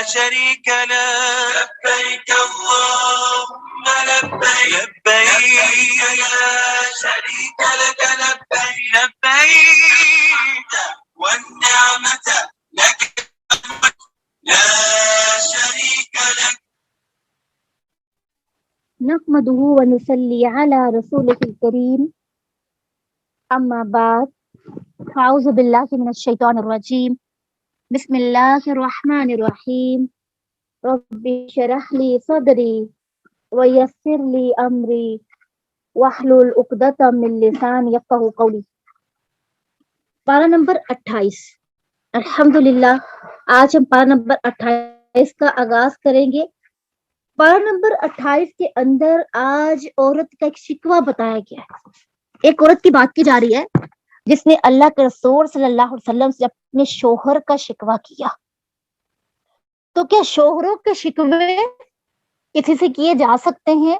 شريك لك لبيك اللهم لبيك لبيك لا شريك لك لبيك لبيك والنعمة لك لا شريك لك. نحمده ونصلي على رسوله الكريم اما بعد اعوذ باللہ من الشیطان الرجیم بسم اللہ الرحمن الرحیم رب اشرح لي صدری ویسر لي امری واحلل عقدۃ من لسانی یفقہوا قولی. پارہ نمبر 28. الحمدللہ آج ہم پارہ نمبر 28 کا آغاز کریں گے. پارہ نمبر 28 کے اندر آج عورت کا ایک شکوہ بتایا گیا ہے. ایک عورت کی بات کی جا رہی ہے جس نے اللہ کے رسول صلی اللہ علیہ وسلم سے اپنے شوہر کا شکوہ کیا. تو کیا شوہروں کے شکوے کسی سے کیے جا سکتے ہیں؟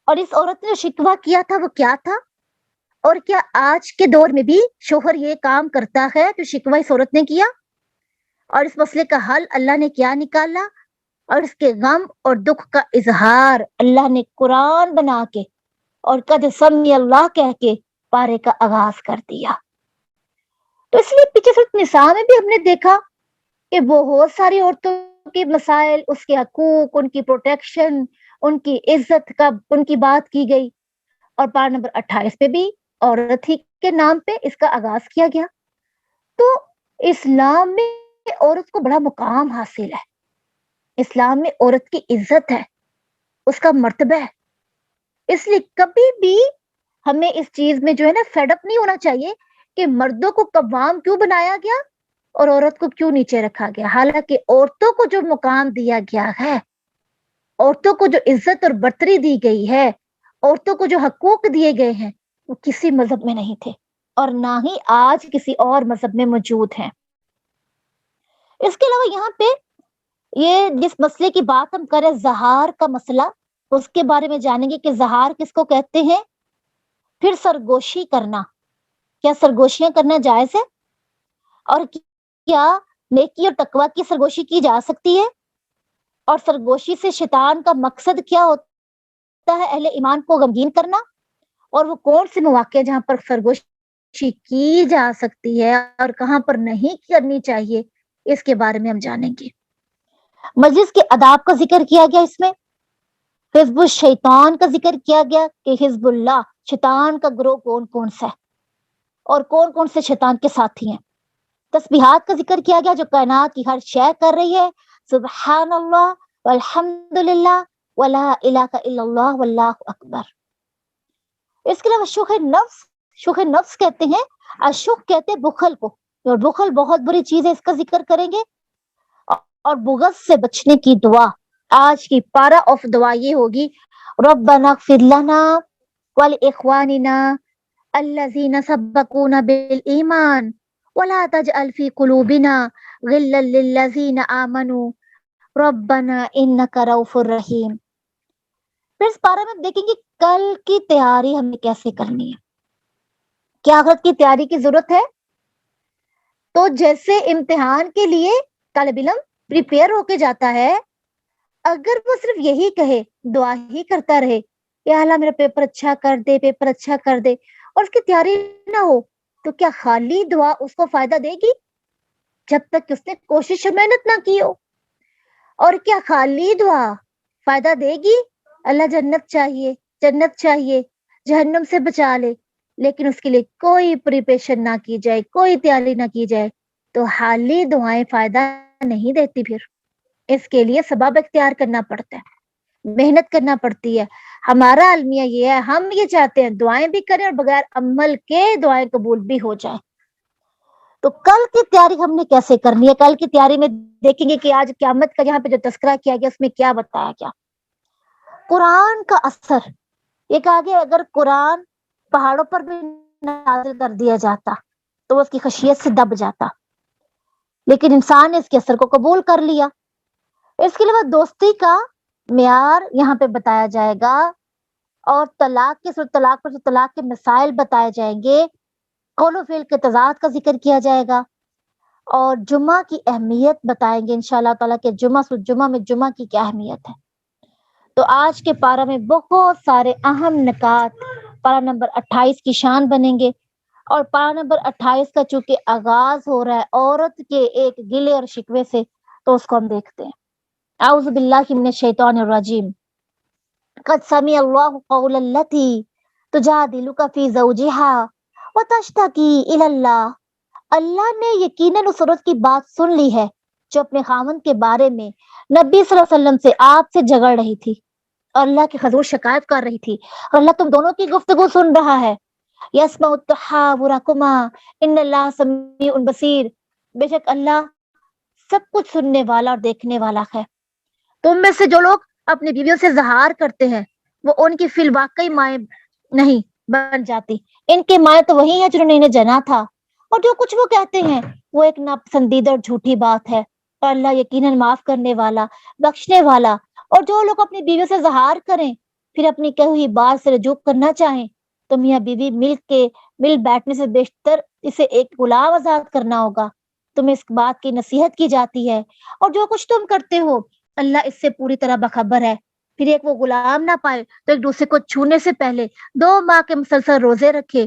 اور اس عورت نے جو شکوہ کیا تھا وہ کیا تھا؟ اور کیا آج کے دور میں بھی شوہر یہ کام کرتا ہے جو شکوہ اس عورت نے کیا؟ اور اس مسئلے کا حل اللہ نے کیا نکالا؟ اور اس کے غم اور دکھ کا اظہار اللہ نے قرآن بنا کے اور قد سمی اللہ کہہ کے پارے کا آغاز کر دیا. تو اس لیے پیچھے سورۃ النساء میں بھی ہم نے دیکھا کہ بہت ساری عورتوں کے مسائل، اس کے حقوق، ان کی پروٹیکشن، ان کی عزت کا ان کی بات کی گئی. اور پارہ نمبر 28 پہ بھی عورت ہی کے نام پہ اس کا آغاز کیا گیا. تو اسلام میں عورت کو بڑا مقام حاصل ہے. اسلام میں عورت کی عزت ہے، اس کا مرتبہ ہے. اس لیے کبھی بھی ہمیں اس چیز میں جو ہے نا فیڈ اپ نہیں ہونا چاہیے کہ مردوں کو قوام کیوں بنایا گیا اور عورت کو کیوں نیچے رکھا گیا. حالانکہ عورتوں کو جو مقام دیا گیا ہے، عورتوں کو جو عزت اور برتری دی گئی ہے، عورتوں کو جو حقوق دیے گئے ہیں، وہ کسی مذہب میں نہیں تھے اور نہ ہی آج کسی اور مذہب میں موجود ہیں. اس کے علاوہ یہاں پہ یہ جس مسئلے کی بات ہم کریں زہار کا مسئلہ، اس کے بارے میں جانیں گے کہ زہار کس کو کہتے ہیں. پھر سرگوشی کرنا، کیا سرگوشیاں کرنا جائز ہے؟ اور کیا نیکی اور تقوی کی سرگوشی کی جا سکتی ہے؟ اور سرگوشی سے شیطان کا مقصد کیا ہوتا ہے؟ اہل ایمان کو غمگین کرنا. اور وہ کون سے مواقع جہاں پر سرگوشی کی جا سکتی ہے اور کہاں پر نہیں کرنی چاہیے، اس کے بارے میں ہم جانیں گے. مجلس کے آداب کا ذکر کیا گیا. اس میں حزب الشیطان کا ذکر کیا گیا کہ حزب اللہ، شیطان کا گروہ کون کون سا ہے اور کون کون سے شیطان کے ساتھی ہیں. تسبیحات کا ذکر کیا گیا جو کائنات کی ہر شے کر رہی ہے، سبحان اللہ والحمد للہ ولا الہ الا اللہ واللہ اکبر. اس کے علاوہ شوخ نفس کہتے ہیں، اشوخ کہتے ہیں بخل کو، اور بخل بہت بری چیز ہے، اس کا ذکر کریں گے. اور بغض سے بچنے کی دعا، آج کی پارا آف دعا یہ ہوگی ربنا اغفر لنا ولاخواننا الذین سبقونا بالایمان ولا تجعل فی قلوبنا غلا للذین آمنوا ربنا انک رؤوف رحیم. پھر اس بارے میں دیکھیں گے کل کی تیاری ہمیں کیسے کرنی ہے. کیا آخرت کی تیاری کی ضرورت ہے؟ تو جیسے امتحان کے لیے طالب علم پریپیئر ہو کے جاتا ہے، اگر وہ صرف یہی کہے، دعا ہی کرتا رہے یا اللہ میرا پیپر اچھا کر دے، پیپر اچھا کر دے، اور اس کی تیاری نہ ہو، تو کیا خالی دعا اس کو فائدہ دے گی جب تک کہ اس نے کوشش اور محنت نہ کی ہو؟ اور کیا خالی دعا فائدہ دے گی؟ اللہ جنت چاہیے، جہنم سے بچا لے، لیکن اس کے لیے کوئی پریپریشن نہ کی جائے، کوئی تیاری نہ کی جائے، تو خالی دعائیں فائدہ نہیں دیتی. پھر اس کے لیے سبب اختیار کرنا پڑتا ہے، محنت کرنا پڑتی ہے. ہمارا المیہ یہ ہے، ہم یہ چاہتے ہیں دعائیں بھی کریں اور بغیر عمل کے دعائیں قبول بھی ہو جائیں. تو کل کی تیاری ہم نے کیسے کرنی ہے؟ کل کی تیاری میں دیکھیں گے کہ آج قیامت کا یہاں پہ جو تذکرہ کیا گیا اس میں کیا بتایا گیا. قرآن کا اثر یہ کہا گیا اگر قرآن پہاڑوں پر بھی نازل کر دیا جاتا تو وہ اس کی خشیت سے دب جاتا، لیکن انسان نے اس کے اثر کو قبول کر لیا. اس کے علاوہ دوستی کا معیار یہاں پہ بتایا جائے گا، اور طلاق کے مسائل بتائے جائیں گے، قول و فعل کے تضاد کا ذکر کیا جائے گا، اور جمعہ کی اہمیت بتائیں گے انشاءاللہ تعالیٰ کہ جمعہ میں جمعہ کی کیا اہمیت ہے۔ تو آج کے پارہ میں بہت سارے اہم نکات پارہ نمبر 28 کی شان بنیں گے، اور پارہ نمبر 28 کا چونکہ آغاز ہو رہا ہے عورت کے ایک گلے اور شکوے سے، تو اس کو ہم دیکھتے ہیں۔ اعوذ باللہ من الشیطان الرجیم۔ قد سمع اللہ قول التی تجادلک فی زوجہا وتشتکی الی اللہ۔ اللہ نے یقیناً اس عورت کی بات سن لی ہے جو اپنے خاوند کے بارے میں نبی صلی اللہ علیہ وسلم سے آپ سے جھگڑ رہی تھی اور اللہ کی حضور شکایت کر رہی تھی، اور اللہ تم دونوں کی گفتگو سن رہا ہے۔ یسمع تحاورکما ان اللہ سمیع بصیر۔ بے شک اللہ سب کچھ سننے والا اور دیکھنے والا ہے۔ تم میں سے جو لوگ اپنی بیویوں سے زہار کرتے ہیں وہ ان کی فی الواقعی مائیں نہیں بن جاتی، ان کے مائیں تو وہی ہیں جنہوں نے انہیں جنا تھا، اور جو کچھ وہ کہتے ہیں وہ ایک ناپسندیدہ اور جھوٹی بات ہے، اور اللہ یقیناً معاف کرنے والا، بخشنے والا۔ اور جو لوگ اپنی بیویوں سے زہار کریں پھر اپنی کہی ہوئی بات سے رجوع کرنا چاہیں تو میاں بیوی مل بیٹھنے سے بیشتر اسے ایک غلام آزاد کرنا ہوگا۔ تمہیں اس بات کی نصیحت کی جاتی ہے، اور جو کچھ تم کرتے ہو اللہ اس سے پوری طرح باخبر ہے۔ پھر ایک وہ غلام نہ پائے تو ایک دوسرے کو چھونے سے پہلے 2 ماہ کے مسلسل روزے رکھے۔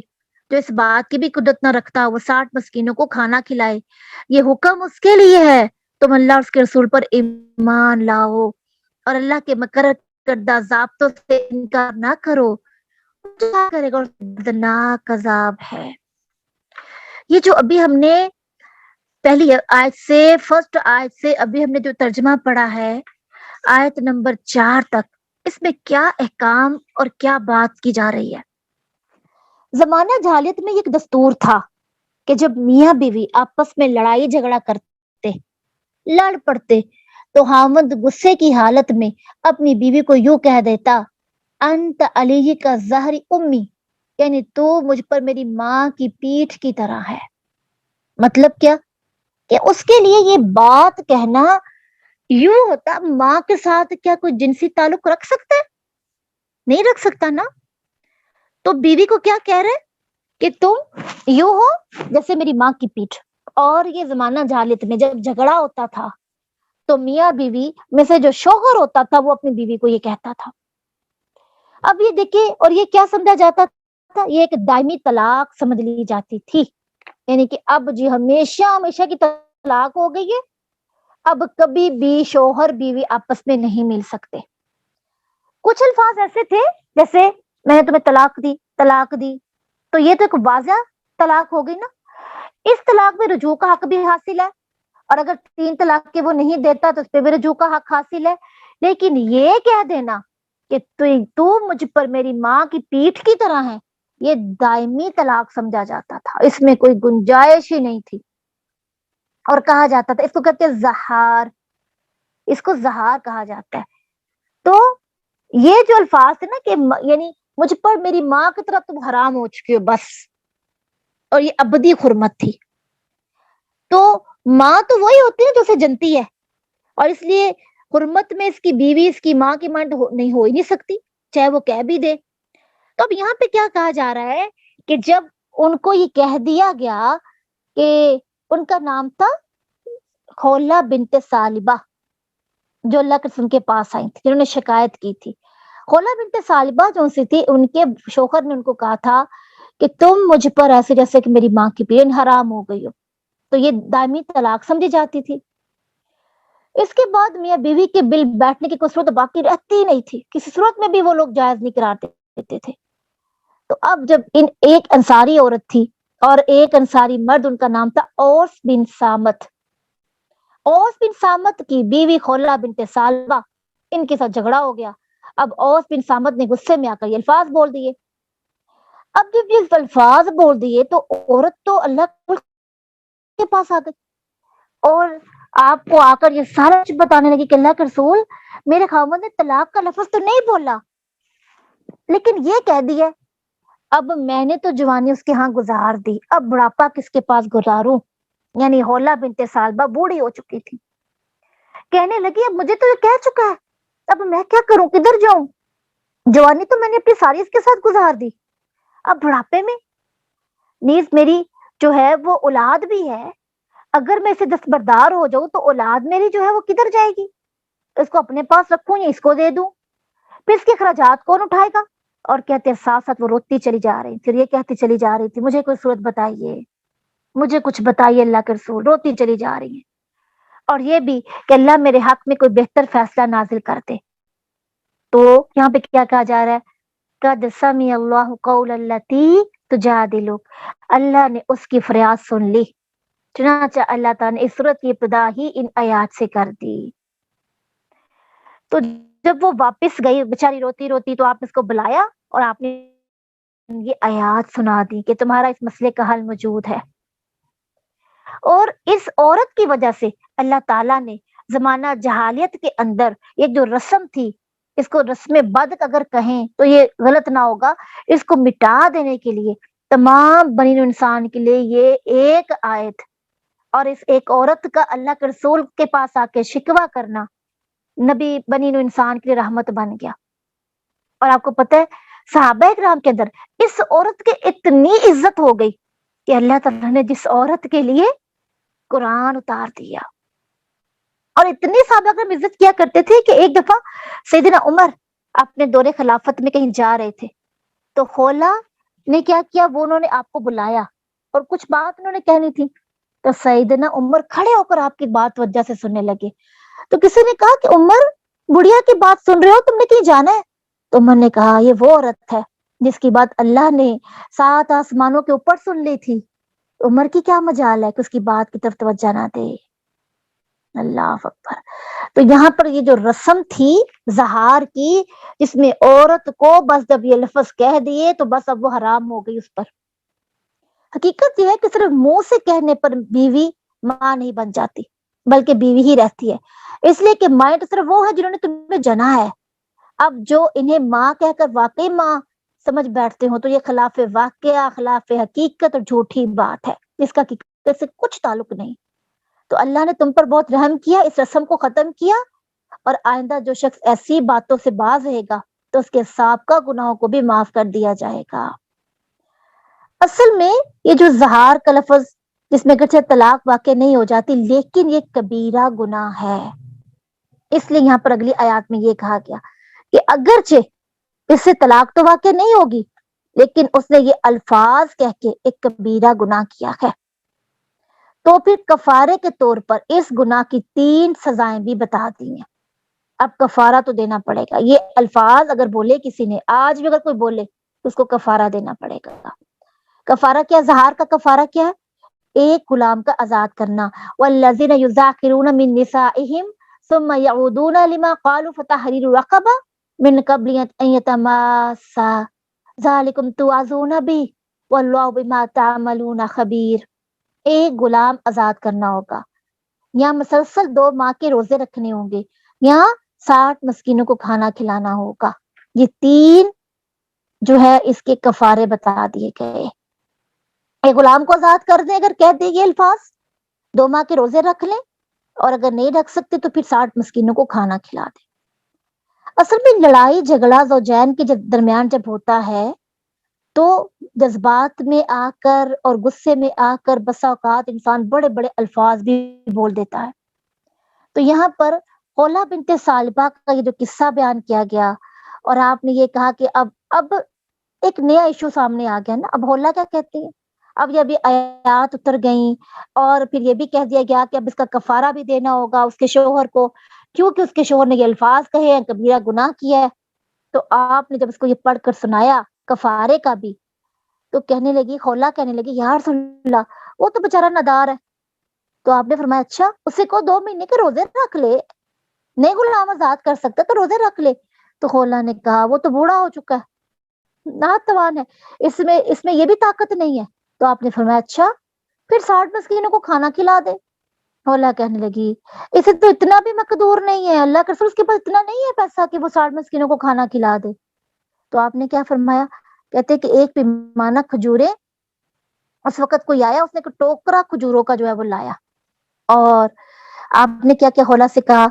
جو اس بات کی بھی قدرت نہ رکھتا وہ 60 مسکینوں کو کھانا کھلائے۔ یہ حکم اس کے لیے ہے تم اللہ اور اس کے رسول پر ایمان لاؤ اور اللہ کے مقرر کردہ ضابطوں سے انکار نہ کرو، کیا کرے گا، دردناک عذاب ہے۔ یہ جو ابھی ہم نے پہلی آیت سے فرسٹ آیت سے ابھی ہم نے جو ترجمہ پڑھا ہے آیت نمبر 4 تک، اس میں کیا احکام اور کیا بات کی جا رہی ہے۔ زمانہ جاہلیت میں ایک دستور تھا کہ جب میاں بیوی آپس میں لڑائی جھگڑا کرتے، لڑ پڑتے، تو خاوند غصے کی حالت میں اپنی بیوی کو یوں کہہ دیتا، انت علی کا ظہری امی، یعنی تو مجھ پر میری ماں کی پیٹھ کی طرح ہے۔ مطلب کیا کہ اس کے لیے یہ بات کہنا یوں ہوتا، ماں کے ساتھ کیا کوئی جنسی تعلق رکھ سکتا ہے؟ نہیں رکھ سکتا نا۔ تو بیوی کو کیا کہہ رہے کہ تم یوں ہو جیسے میری ماں کی پیٹھ۔ اور یہ زمانہ جاہلیت میں جب جھگڑا ہوتا تھا تو میاں بیوی میں سے جو شوہر ہوتا تھا وہ اپنی بیوی کو یہ کہتا تھا۔ اب یہ دیکھیں، اور یہ کیا سمجھا جاتا تھا، یہ ایک دائمی طلاق سمجھ لی جاتی تھی، یعنی کہ اب جی ہمیشہ کی طلاق ہو گئی ہے، اب کبھی بھی شوہر بیوی آپس میں نہیں مل سکتے۔ کچھ الفاظ ایسے تھے جیسے میں نے تمہیں طلاق دی، تو یہ تو ایک واضح طلاق ہو گئی نا۔ اس طلاق میں رجوع کا حق بھی حاصل ہے، اور اگر 3 طلاق کے وہ نہیں دیتا تو اس پہ بھی رجوع کا حق حاصل ہے۔ لیکن یہ کہہ دینا کہ تو مجھ پر میری ماں کی پیٹھ کی طرح ہے، یہ دائمی طلاق سمجھا جاتا تھا، اس میں کوئی گنجائش ہی نہیں تھی، اور کہا جاتا تھا، اس کو کہتے ہیں زہار، اس کو زہار کہا جاتا ہے۔ تو یہ جو الفاظ تھے نا کہ یعنی مجھ پر میری ماں کی طرف تم حرام ہو چکی ہو بس، اور یہ ابدی حرمت تھی۔ تو ماں تو وہی ہوتی ہے جو اسے جنتی ہے، اور اس لیے حرمت میں اس کی بیوی اس کی ماں کی مانڈ نہیں ہو ہی نہیں سکتی، چاہے وہ کہہ بھی دے۔ تو اب یہاں پہ کیا کہا جا رہا ہے کہ جب ان کو یہ کہہ دیا گیا کہ ان کا نام تھا خولہ بنت ثعلبہ، جو اللہ کے رسول کے پاس آئی تھی، جنہوں نے شکایت کی تھی۔ خولہ بنت ثعلبہ جو سی تھی، ان کے شوہر نے ان کو کہا تھا کہ تم مجھ پر ایسے جیسے کہ میری ماں کی پیٹھ حرام ہو گئی ہو، تو یہ دائمی طلاق سمجھی جاتی تھی۔ اس کے بعد میاں بیوی کے بل بیٹھنے کی کوئی صورت باقی رہتی ہی نہیں تھی، کسی صورت میں بھی وہ لوگ جائز نہیں قرار دیتے تھے۔ تو اب جب ایک انصاری عورت تھی اور ایک انصاری مرد، ان کا نام تھا اوس بن سامت۔ اوس بن سامت کی بیوی خولہ بنت ثعلبہ، ان کے ساتھ جھگڑا ہو گیا۔ اب اوس بن سامت نے غصے میں آ کر یہ الفاظ بول دیے۔ اب جب یہ الفاظ بول دیے تو عورت تو اللہ کے پاس آ گئی، اور آپ کو آ کر یہ سارا کچھ بتانے لگی کہ اللہ کے رسول، میرے خاوند نے طلاق کا لفظ تو نہیں بولا، لیکن یہ کہہ دیا اب میں نے تو جوانی اس کے ہاں گزار دی، اب بڑھاپا کس کے پاس گزاروں۔ یعنی خولہ بنت ثعلبہ بوڑھی ہو چکی تھی، کہنے لگی اب مجھے تو یہ کہہ چکا ہے، اب میں کیا کروں، کدھر جاؤں، جوانی تو میں نے اپنی ساری اس کے ساتھ گزار دی، اب بڑھاپے میں نیز میری جو ہے وہ اولاد بھی ہے، اگر میں اسے دستبردار ہو جاؤں تو اولاد میری جو ہے وہ کدھر جائے گی؟ اس کو اپنے پاس رکھوں یا اس کو دے دوں؟ پھر اس کے اخراجات کون اٹھائے گا؟ اور کہتے ہیں ساتھ ساتھ وہ روتی چلی جا رہی، پھر یہ کہتی چلی جا رہی تھی مجھے کوئی صورت بتائیے، مجھے کچھ بتائیے اللہ کے رسول، روتی چلی جا رہی ہے۔ اور یہ بھی کہ اللہ میرے حق میں کوئی بہتر فیصلہ نازل کر دے۔ تو یہاں پہ کیا کہا جا رہا ہے؟ قد سمع اللہ قول التی تجادلک، اللہ نے اس کی فریاد سن لی، چنانچہ اللہ تعالیٰ نے اس صورت کی ابتدا ہی ان آیات سے کر دی۔ تو جب وہ واپس گئی بیچاری روتی روتی، تو آپ نے اس کو بلایا اور آپ نے یہ آیات سنا دی کہ تمہارا اس مسئلے کا حل موجود ہے۔ اور اس عورت کی وجہ سے اللہ تعالیٰ نے زمانہ جہالیت کے اندر ایک جو رسم تھی، اس کو رسم بد اگر کہیں تو یہ غلط نہ ہوگا، اس کو مٹا دینے کے لیے تمام بنی نوع انسان کے لیے یہ ایک آیت اور اس ایک عورت کا اللہ کے رسول کے پاس آ کے شکوہ کرنا نبی بنی نوع انسان کے لیے رحمت بن گیا۔ اور آپ کو پتہ ہے صحابہ کرام کے اندر اس عورت کے اتنی عزت ہو گئی کہ اللہ تعالیٰ نے جس عورت کے لیے قرآن اتار دیا، اور اتنی صحابہ کرام عزت کیا کرتے تھے کہ ایک دفعہ سیدنا عمر اپنے دور خلافت میں کہیں جا رہے تھے، تو خولا نے کیا کیا، وہ انہوں نے آپ کو بلایا اور کچھ بات انہوں نے کہنی تھی، تو سیدنا عمر کھڑے ہو کر آپ کی بات وجہ سے سننے لگے۔ تو کسی نے کہا کہ عمر بڑھیا کی بات سن رہے ہو، تم نے کہیں جانا ہے؟ تو عمر نے کہا یہ وہ عورت ہے جس کی بات اللہ نے 7 آسمانوں کے اوپر سن لی تھی، عمر کی کیا مجال ہے کہ اس کی بات کی طرف توجہ نہ دے۔ اللہ اکبر۔ تو یہاں پر یہ جو رسم تھی زہار کی، جس میں عورت کو بس جب یہ لفظ کہہ دیے تو بس اب وہ حرام ہو گئی اس پر۔ حقیقت یہ ہے کہ صرف منہ سے کہنے پر بیوی ماں نہیں بن جاتی، بلکہ بیوی ہی رہتی ہے، اس لیے کہ مائیں تو صرف وہ ہے جنہوں نے تمہیں جنا ہے۔ اب جو انہیں ماں کہہ کر واقعی ماں سمجھ بیٹھتے ہوں تو یہ خلاف واقعہ، خلاف حقیقت اور جھوٹی بات ہے جس کا حقیقت سے کچھ تعلق نہیں۔ تو اللہ نے تم پر بہت رحم کیا، اس رسم کو ختم کیا، اور آئندہ جو شخص ایسی باتوں سے باز رہے گا تو اس کے سابقہ گناہوں کو بھی معاف کر دیا جائے گا۔ اصل میں یہ جو زہار کا لفظ، جس میں اگرچہ طلاق واقع نہیں ہو جاتی لیکن یہ کبیرہ گناہ ہے، اس لیے یہاں پر اگلی آیات میں یہ کہا گیا کہ اگرچہ اس سے طلاق تو واقع نہیں ہوگی لیکن اس نے یہ الفاظ کہہ کے ایک کبیرہ گناہ کیا ہے، تو پھر کفارے کے طور پر اس گناہ کی 3 سزائیں بھی بتا دی ہیں۔ اب کفارہ تو دینا پڑے گا، یہ الفاظ اگر بولے کسی نے، آج بھی اگر کوئی بولے تو اس کو کفارہ دینا پڑے گا۔ کفارہ کیا؟ زہار کا کفارہ کیا ہے؟ ایک غلام کا آزاد کرنا۔ والذین یذاکرون من نسائہم ثم یعودون لما قالوا فتحریر رقبہ من قبل ان یتماسا ذالکم توعظون بہ واللہ بما تعملون خبیر۔ ایک غلام آزاد کرنا ہوگا، یا مسلسل 2 ماہ کے روزے رکھنے ہوں گے، یا 60 مسکینوں کو کھانا کھلانا ہوگا۔ یہ 3 جو ہے اس کے کفارے بتا دیے گئے۔ ایک غلام کو آزاد کر دیں اگر کہہ دیں یہ الفاظ، 2 ماہ کے روزے رکھ لیں، اور اگر نہیں رکھ سکتے تو پھر 60 مسکینوں کو کھانا کھلا دیں۔ اصل میں لڑائی جھگڑا زوجین کے درمیان جب ہوتا ہے تو جذبات میں آ کر اور غصے میں آ کر بسا اوقات انسان بڑے بڑے الفاظ بھی بول دیتا ہے۔ تو یہاں پر خولا بنت ثعلبہ کا یہ جو قصہ بیان کیا گیا، اور آپ نے یہ کہا کہ اب ایک نیا ایشو سامنے آ گیا نا، اب خولا کیا کہتی ہے؟ اب یہ بھی آیات اتر گئیں اور پھر یہ بھی کہہ دیا گیا کہ اب اس کا کفارہ بھی دینا ہوگا اس کے شوہر کو، کیونکہ اس کے شوہر نے یہ الفاظ کہے ہیں، کبیرہ گناہ کیا ہے۔ تو آپ نے جب اس کو یہ پڑھ کر سنایا کفارے کا بھی، تو کہنے لگی، خولا کہنے لگی یا رسول اللہ وہ تو بیچارہ نادار ہے۔ تو آپ نے فرمایا اچھا اسے کو 2 مہینے کے روزے رکھ لے، نہیں غلام آزاد کر سکتا تو روزے رکھ لے۔ تو خولا نے کہا وہ تو بوڑھا ہو چکا ہے، ناتوان ہے، اس میں یہ بھی طاقت نہیں ہے۔ تو آپ نے فرمایا اچھا پھر 60 مسکینوں کو کھانا کھلا دے۔ خولا کہنے لگی اسے تو اتنا بھی مقدور نہیں ہے، اللہ کے رسول اس کے پاس اتنا نہیں ہے پیسہ کہ وہ 60 مسکینوں کو کھانا کھلا دے۔ تو آپ نے کیا فرمایا؟ کہتے کہ ایک پیمانہ کھجوریں، اس وقت کوئی آیا اس نے ایک ٹوکرا کھجوروں کا جو ہے وہ لایا، اور آپ نے کیا خولا سے کہا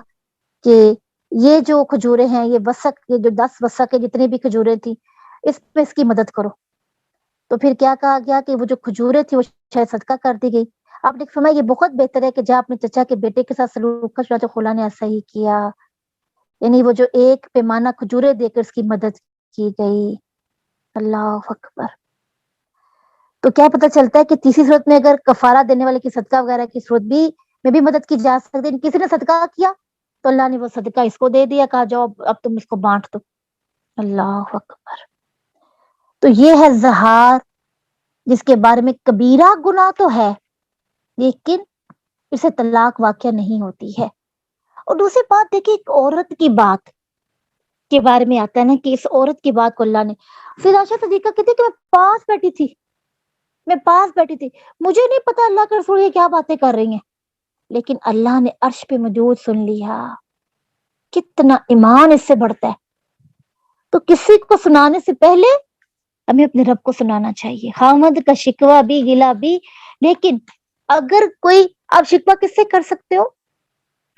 کہ یہ جو کھجوریں ہیں یہ وسق، یہ جو 10 وسق ہے جتنی بھی کھجوریں تھی اس پہ اس کی مدد کرو۔ تو پھر کیا کہا گیا کہ وہ جو کھجوریں تھی وہ شاید صدقہ کر دی گئی۔ آپ نے فرمایا یہ بہت بہتر ہے کہ جا اپنے چچا کے بیٹے کے ساتھ سلوک کر. چنانچہ خلا نے ایسا ہی کیا، یعنی وہ جو ایک پیمانہ کھجورے دے کر اس کی مدد کی گئی. اللہ اکبر. تو کیا پتہ چلتا ہے کہ تیسری صورت میں اگر کفارہ دینے والے کی صدقہ وغیرہ کی صورت میں بھی مدد کی جا سکتی ہے. کسی نے صدقہ کیا تو اللہ نے وہ صدقہ اس کو دے دیا، کہا جاؤ اب تم اس کو بانٹ دو. اللہ اکبر. تو یہ ہے زہار، جس کے بارے میں کبیرہ گناہ تو ہے لیکن اسے طلاق واقع نہیں ہوتی ہے. اور دوسری بات دیکھیں، ایک عورت کی بات کے بارے میں آتا ہے نا کہ اس عورت کی بات کو اللہ نے، پھر عائشہ صدیقہ کہتی کہ میں پاس بیٹھی تھی، مجھے نہیں پتا اللہ کے رسول یہ کیا باتیں کر رہی ہیں، لیکن اللہ نے عرش پہ موجود سن لیا. کتنا ایمان اس سے بڑھتا ہے. تو کسی کو سنانے سے پہلے ہمیں اپنے رب کو سنانا چاہیے. خامد کا شکوہ بھی گلا بھی. لیکن اگر کوئی، آپ شکوہ کس سے کر سکتے ہو؟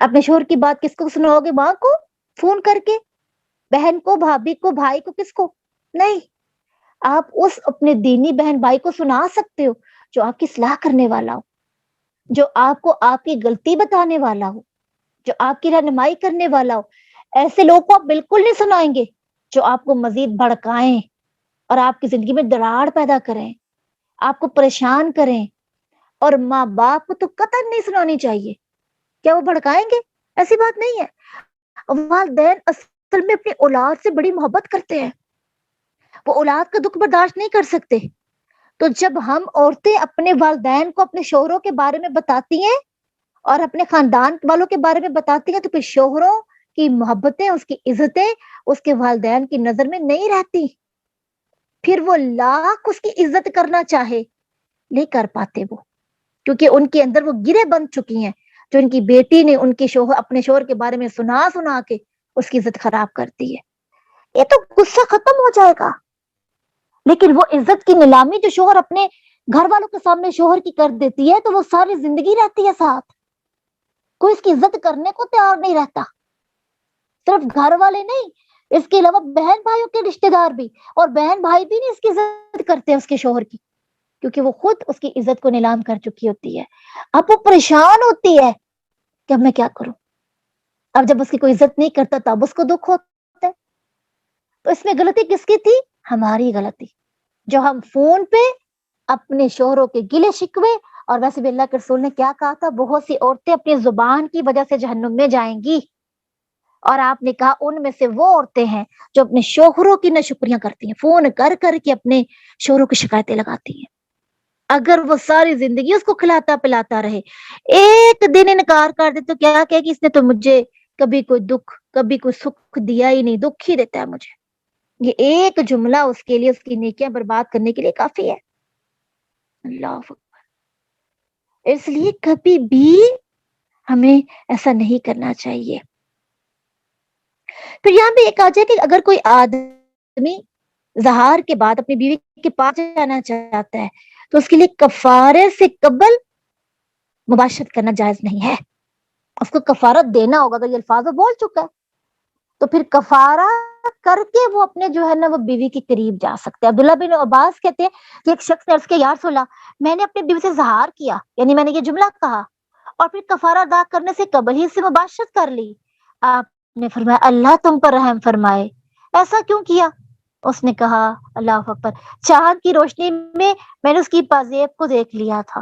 اپنے شوہر کی بات کس کو سناؤ گے؟ ماں کو فون کر کے، بہن کو، بھابھی کو، بھائی کو، کس کو؟ نہیں. آپ اس اپنے دینی بہن بھائی کو سنا سکتے ہو جو آپ کی اصلاح کرنے والا ہو، جو آپ کو آپ کی غلطی بتانے والا ہو، جو آپ کی رہنمائی کرنے والا ہو. ایسے لوگوں کو آپ بالکل نہیں سنائیں گے جو آپ کو مزید بھڑکائیں اور آپ کی زندگی میں دراڑ پیدا کریں، آپ کو پریشان کریں. اور ماں باپ کو تو قطعاً نہیں سنانی چاہیے. کیا وہ بھڑکائیں گے؟ ایسی بات نہیں ہے. والدین اصل میں اپنی اولاد سے بڑی محبت کرتے ہیں، وہ اولاد کا دکھ برداشت نہیں کر سکتے. تو جب ہم عورتیں اپنے والدین کو اپنے شوہروں کے بارے میں بتاتی ہیں اور اپنے خاندان والوں کے بارے میں بتاتی ہیں تو پھر شوہروں کی محبتیں، اس کی عزتیں اس کے والدین کی نظر میں نہیں رہتی. پھر وہ لاکھ اس کی عزت کرنا چاہے نہیں کر پاتے وہ، کیونکہ ان کے اندر وہ گرے بن چکی ہیں جو ان کی بیٹی نے ان کے شوہر، اپنے شوہر کے بارے میں سنا کے اس کی عزت خراب کرتی ہے. یہ تو غصہ ختم ہو جائے گا. لیکن وہ عزت کی نیلامی جو شوہر اپنے گھر والوں کے سامنے شوہر کی کر دیتی ہے تو وہ ساری زندگی رہتی ہے ساتھ. کوئی اس کی عزت کرنے کو تیار نہیں رہتا. صرف گھر والے نہیں، اس کے علاوہ بہن بھائیوں کے رشتے دار بھی، اور بہن بھائی بھی نہیں اس کی عزت کرتے اس کے شوہر کی، کیونکہ وہ خود اس کی عزت کو نیلام کر چکی ہوتی ہے. اب وہ پریشان ہوتی ہے کہ اب میں کیا کروں. اب جب اس کی کوئی عزت نہیں کرتا تب اس کو دکھ ہوتا ہے. تو اس میں غلطی کس کی تھی؟ ہماری غلطی، جو ہم فون پہ اپنے شوہروں کے گلے شکوے. اور ویسے بھی اللہ کے رسول نے کیا کہا تھا؟ بہت سی عورتیں اپنی زبان کی وجہ سے جہنم میں جائیں گی. اور آپ نے کہا ان میں سے وہ عورتیں ہیں جو اپنے شوہروں کی ناشکریاں کرتی ہیں، فون کر کر کے اپنے شوہروں کی شکایتیں لگاتی ہیں. اگر وہ ساری زندگی اس کو کھلاتا پلاتا رہے، ایک دن انکار کر دے تو کیا کہے کہ اس نے تو مجھے کبھی کوئی دکھ، کبھی کوئی سکھ دیا ہی نہیں، دکھ ہی دیتا ہے مجھے. یہ ایک جملہ اس کے لیے، اس کی نیکیاں برباد کرنے کے لیے کافی ہے. اللہ اکبر. اس لیے کبھی بھی ہمیں ایسا نہیں کرنا چاہیے. پھر یہاں پہ ایک آ جائے کہ اگر کوئی آدمی زہار کے بعد اپنی بیوی کے پاس جانا چاہتا ہے تو اس کے لیے کفارے سے قبل مباشرت کرنا جائز نہیں ہے. اس کو کفارت دینا ہوگا. اگر یہ الفاظ وہ بول چکا ہے تو پھر کفارہ کر کے وہ اپنے جو ہے نا وہ بیوی کے قریب جا سکتے ہیں. عبداللہ بن عباس کہتے ہیں کہ ایک شخص نے عرض کیا، یا رسول اللہ، میں نے اپنی بیوی سے زہار کیا، یعنی میں نے یہ جملہ کہا اور پھر کفارہ ادا کرنے سے قبل ہی سے مباشرت کر لی. آپ نے فرمایا اللہ تم پر رحم فرمائے، ایسا کیوں کیا؟ اس نے کہا اللہ اکبر، چاند کی روشنی میں نے اس کی پازیب کو دیکھ لیا تھا.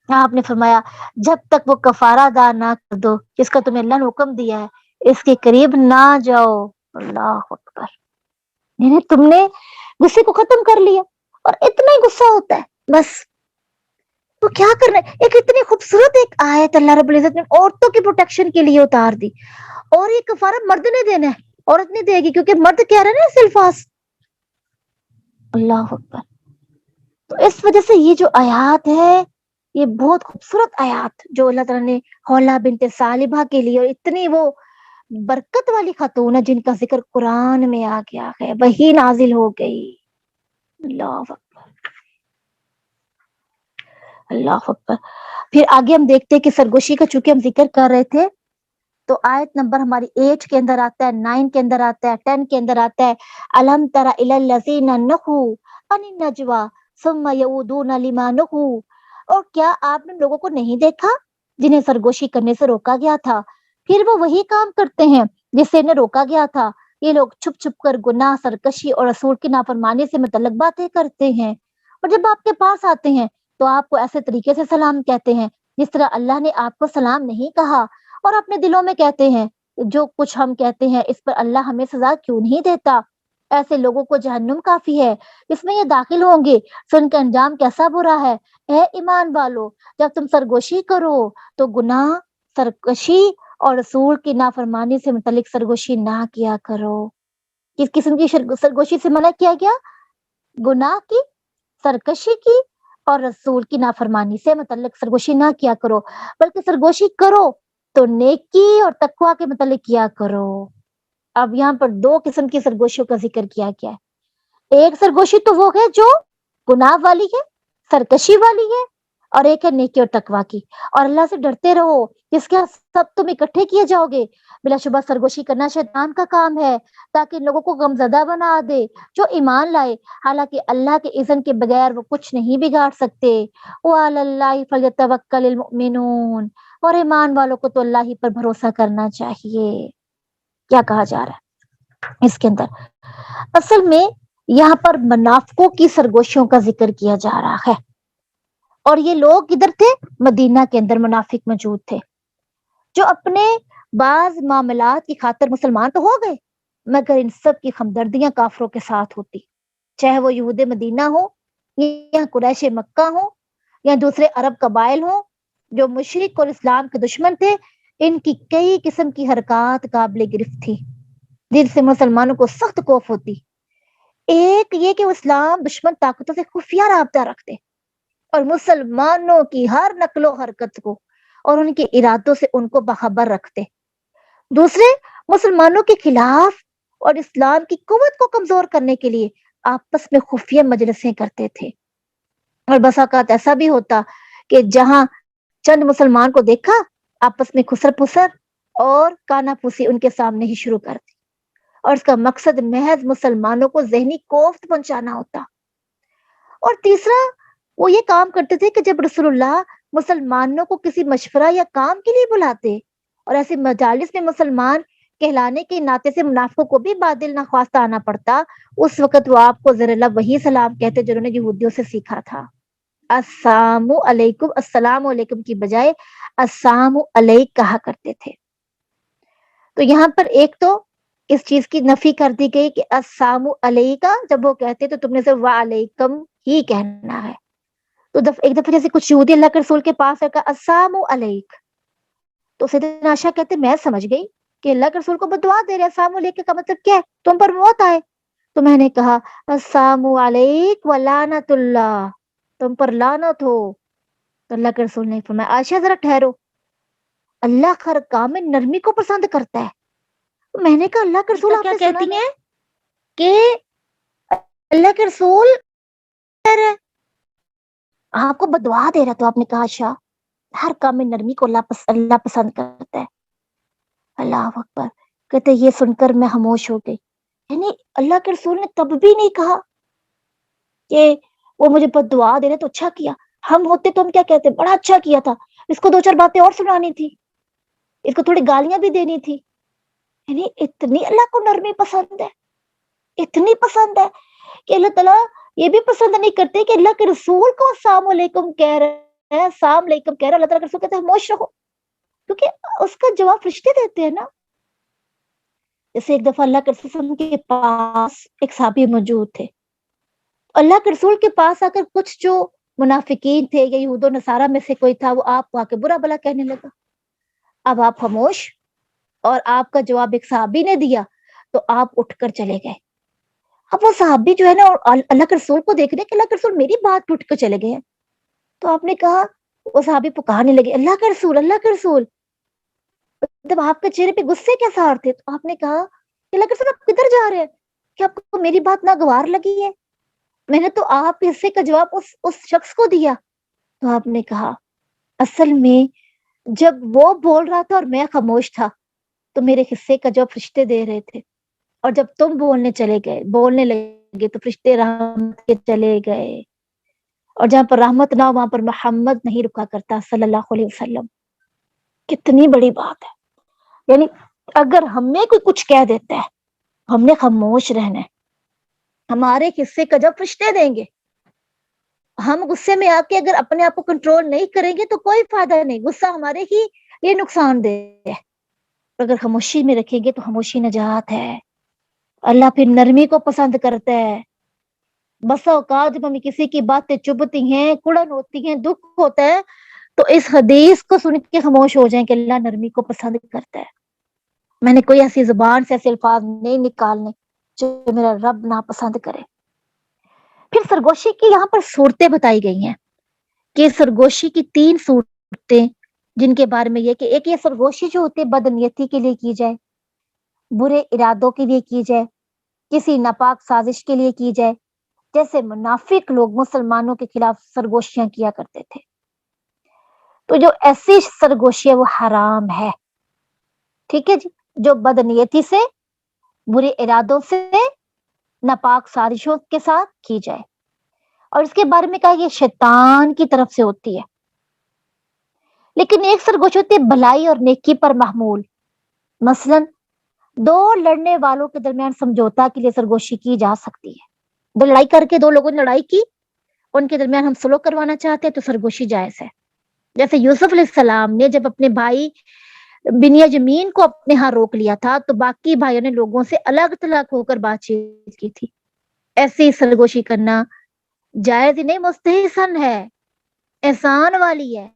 آپ نے فرمایا جب تک وہ کفارہ ادا نہ کر دو جس کا تمہیں اللہ نے حکم دیا ہے اس کے قریب نہ جاؤ. اللہ اکبر. یعنی تم نے غصے کو ختم کر لیا اور اتنا ہی غصہ ہوتا ہے بس. تو کیا کرنا ہے؟ ایک اتنی خوبصورت ایک آیت اللہ رب العزت نے عورتوں کی پروٹیکشن کے لیے اتار دی، اور یہ کفارہ مرد نے دینا ہے، عورت نہیں دے گی، کیونکہ مرد کہہ رہا ہے نا اس الفاظ. اللہ اکبر. تو اس وجہ سے یہ جو آیات ہے یہ بہت خوبصورت آیات جو اللہ تعالیٰ نے خولہ بنت ثعلبہ کے لیے، اور اتنی وہ برکت والی خاتون ہے جن کا ذکر قرآن میں آ گیا ہے، وہی نازل ہو گئی. اللہ اکبر. اللہ اکبر. پھر آگے ہم دیکھتے ہیں کہ سرگوشی کا چونکہ ہم ذکر کر رہے تھے تو آیت نمبر ہماری 8 کے اندر آتا ہے، 9 کے اندر آتا ہے، 10 کے اندر آتا ہے، الم تر الی الذین نہوا عن النجوی ثم یعودون لما نہوا. اور کیا آپ نے لوگوں کو نہیں دیکھا جنہیں سرگوشی کرنے سے روکا گیا تھا، پھر وہ وہی کام کرتے ہیں جس سے انہیں روکا گیا تھا؟ یہ لوگ چھپ چھپ کر گناہ، سرکشی اور رسول کی نافرمانی سے متعلق باتیں کرتے ہیں، اور جب آپ کے پاس آتے ہیں تو آپ کو ایسے طریقے سے سلام کہتے ہیں جس طرح اللہ نے آپ کو سلام نہیں کہا، اور اپنے دلوں میں کہتے ہیں جو کچھ ہم کہتے ہیں اس پر اللہ ہمیں سزا کیوں نہیں دیتا؟ ایسے لوگوں کو جہنم کافی ہے، اس میں یہ داخل ہوں گے، سن کا انجام کیسا برا ہے۔ اے ایمان والو، جب تم سرگوشی کرو تو گناہ، سرکشی اور رسول کی نافرمانی سے متعلق سرگوشی نہ کیا کرو۔ کس قسم کی سرگوشی سے منع کیا گیا؟ گناہ کی، سرکشی کی اور رسول کی نافرمانی سے متعلق سرگوشی نہ کیا کرو، بلکہ سرگوشی کرو تو نیکی اور تقوی کے متعلق کیا کرو۔ اب یہاں پر دو قسم کی سرگوشیوں کا ذکر کیا گیا ہے۔ ایک سرگوشی تو وہ ہے جو گناہ والی ہے، سرکشی والی ہے، اور ایک ہے نیکی اور تقوی کی۔ اور اللہ سے ڈرتے رہو، جس کے سب تم اکٹھے کیے جاؤ گے۔ بلا شبہ سرگوشی کرنا شیطان کا کام ہے تاکہ لوگوں کو غمزدہ بنا دے جو ایمان لائے، حالانکہ اللہ کے اذن کے بغیر وہ کچھ نہیں بگاڑ سکتے۔ وَعَلَى اللَّهِ فَلْيَتَوَكَّلِ الْمُؤْمِنُونَ، اور ایمان والوں کو تو اللہ ہی پر بھروسہ کرنا چاہیے۔ کیا کہا جا رہا ہے اس کے اندر؟ اصل میں یہاں پر منافقوں کی سرگوشیوں کا ذکر کیا جا رہا ہے، اور یہ لوگ کدھر تھے؟ مدینہ کے اندر منافق موجود تھے جو اپنے بعض معاملات کی خاطر مسلمان تو ہو گئے، مگر ان سب کی ہمدردیاں کافروں کے ساتھ ہوتی، چاہے وہ یہود مدینہ ہو یا قریش مکہ ہو یا دوسرے عرب قبائل ہوں جو مشرک اور اسلام کے دشمن تھے۔ ان کی کئی قسم کی حرکات قابل گرفت تھی جن سے مسلمانوں کو سخت خوف ہوتی۔ ایک یہ کہ وہ اسلام دشمن طاقتوں سے خفیہ رابطہ رکھتے اور مسلمانوں کی ہر نقل و حرکت کو اور ان کے ارادوں سے ان کو باخبر رکھتے۔ دوسرے، مسلمانوں کے خلاف اور اسلام کی قوت کو کمزور کرنے کے لیے آپس میں خفیہ مجلسیں کرتے تھے، اور بس اوقات ایسا بھی ہوتا کہ جہاں چند مسلمان کو دیکھا، آپس میں خسر پسر اور کانا پوسی ان کے سامنے ہی شروع کر دی، اور اس کا مقصد محض مسلمانوں کو ذہنی کوفت پہنچانا ہوتا۔ اور تیسرا، وہ یہ کام کرتے تھے کہ جب رسول اللہ مسلمانوں کو کسی مشورہ یا کام کے لیے بلاتے اور ایسے مجالس میں مسلمان کہلانے کے ناطے سے منافقوں کو بھی بادل نخواستہ آنا پڑتا، اس وقت وہ آپ کو زر اللہ وہی سلام کہتے جنہوں نے یہودیوں سے سیکھا تھا۔ السلام علیکم، السلام علیکم کی بجائے السلام علیک کہا کرتے تھے۔ تو یہاں پر ایک تو اس چیز کی نفی کر دی گئی کہ السلام علیکہ جب وہ کہتے تو تم نے صرف وعلیکم ہی کہنا ہے۔ تو ایک دفعہ جیسے کچھ یہودی اللہ کے رسول کے پاس کہا السلام علیک، تو سیدنا عائشہ کہتے میں سمجھ گئی کہ اللہ کے رسول کو بدعا دے رہے، السلام علیکم کا مطلب کیا ہے؟ تم پر موت آئے۔ تو میں نے کہا السلام علیک ولعنت اللہ، تم پر لعنت ہو۔ تو اللہ کے رسول نے فرمایا عائشہ ذرا ٹھہرو، اللہ ہر کام میں نرمی کو پسند کرتا ہے۔ میں نے کہا اللہ کے رسول آپ کیا نے کہتی سنا ہیں؟ کہ اللہ کے رسول آپ کو بدعا دے رہا، تو آپ نے کہا عائشہ ہر کام میں نرمی کو اللہ پسند کرتا ہے۔ اللہ اکبر، کہتے یہ سن کر میں خاموش ہو گئی۔ یعنی اللہ کے رسول نے تب بھی نہیں کہا کہ وہ مجھے بدعا دے رہے تو اچھا کیا، ہم ہوتے تو ہم کیا کہتے بڑا اچھا کیا تھا، اس کو دو چار باتیں اور سنانی تھی، اس کو تھوڑی گالیاں بھی دینی تھی۔ یعنی اتنی اللہ کو نرمی پسند ہے، اتنی پسند ہے کہ اللہ تعالیٰ یہ بھی پسند نہیں کرتے کہ اللہ کے رسول کو السلام علیکم کہہ رہے ہیں، السلام علیکم کہہ رہے، اللہ تعالیٰ کے رسول کہتے ہیں خاموش رہو، کیونکہ اس کا جواب فرشتے دیتے ہیں نا۔ جیسے ایک دفعہ اللہ کے رسول کے پاس ایک صحابی موجود تھے، اللہ کے رسول کے پاس آ کر کچھ جو منافقین تھے یا یہود و نصارہ میں سے کوئی تھا، وہ آپ کو آ کے برا بلا کہنے لگا۔ اب آپ خاموش، اور آپ کا جواب ایک صحابی نے دیا تو آپ اٹھ کر چلے گئے۔ اب وہ صحابی جو ہے نا اللہ کے رسول کو دیکھ رہے کہ اللہ کے رسول میری بات ٹوٹ کر چلے گئے ہیں، تو آپ نے کہا، وہ صحابی پکارنے لگے اللہ کے رسول، اللہ کے رسول۔ جب آپ کے چہرے پہ غصے کے آثار تھے تو آپ نے کہا کہ اللہ کے رسول آپ کدھر جا رہے ہیں، کہ آپ کو میری بات ناگوار لگی ہے؟ میں نے تو آپ کے حصے کا جواب اس شخص کو دیا۔ تو آپ نے کہا اصل میں جب وہ بول رہا تھا اور میں خاموش تھا تو میرے حصے کا جواب فرشتے دے رہے تھے، اور جب تم بولنے لگے تو فرشتے رحمت کے چلے گئے۔ اور جہاں پر رحمت نہ ہو وہاں پر محمد نہیں رکا کرتا صلی اللہ علیہ وسلم. کتنی بڑی بات ہے. یعنی اگر ہمیں کوئی کچھ کہہ دیتا ہے ہم نے خاموش رہنا ہے. ہمارے حصے کا جب رشتے دیں گے, ہم غصے میں آ کے اگر اپنے آپ کو کنٹرول نہیں کریں گے تو کوئی فائدہ نہیں. غصہ ہمارے ہی یہ نقصان دہ ہے. اگر خاموشی میں رکھیں گے تو خاموشی نجات ہے. اللہ پھر نرمی کو پسند کرتا ہے. بسا اوقات جب ہمیں کسی کی باتیں چبھتی ہیں, کڑن ہوتی ہیں, دکھ ہوتا ہے, تو اس حدیث کو سن کے خاموش ہو جائیں کہ اللہ نرمی کو پسند کرتا ہے. میں نے کوئی ایسی زبان سے ایسے الفاظ نہیں نکالنے جو میرا رب ناپسند کرے. پھر سرگوشی کی یہاں پر صورتیں بتائی گئی ہیں کہ سرگوشی کی 3 صورتیں, جن کے بارے میں یہ کہ ایک یہ سرگوشی جو ہوتی ہے بدنیتی کے لیے کی جائے, برے ارادوں کے لیے کی جائے, کسی ناپاک سازش کے لیے کی جائے, جیسے منافق لوگ مسلمانوں کے خلاف سرگوشیاں کیا کرتے تھے. تو جو ایسی سرگوشی ہے وہ حرام ہے. ٹھیک ہے جی, جو بدنیتی سے, برے ارادوں سے, ناپاک سازشوں کے ساتھ کی جائے. اور اس کے بارے میں کہا یہ شیطان کی طرف سے ہوتی ہے. لیکن ایک سرگوشی ہوتی ہے بھلائی اور نیکی پر محمول. مثلا 2 لڑنے والوں کے درمیان سمجھوتا کے لیے سرگوشی کی جا سکتی ہے. 2 لڑائی کر کے 2 لوگوں نے لڑائی کی, ان کے درمیان ہم سلوک کروانا چاہتے ہیں تو سرگوشی جائز ہے. جیسے یوسف علیہ السلام نے جب اپنے بھائی بنیامین کو اپنے ہاں روک لیا تھا تو باقی بھائیوں نے لوگوں سے الگ تلگ ہو کر بات چیت کی تھی. ایسی سرگوشی کرنا جائز ہی نہیں, مستحسن ہے, احسان والی ہے,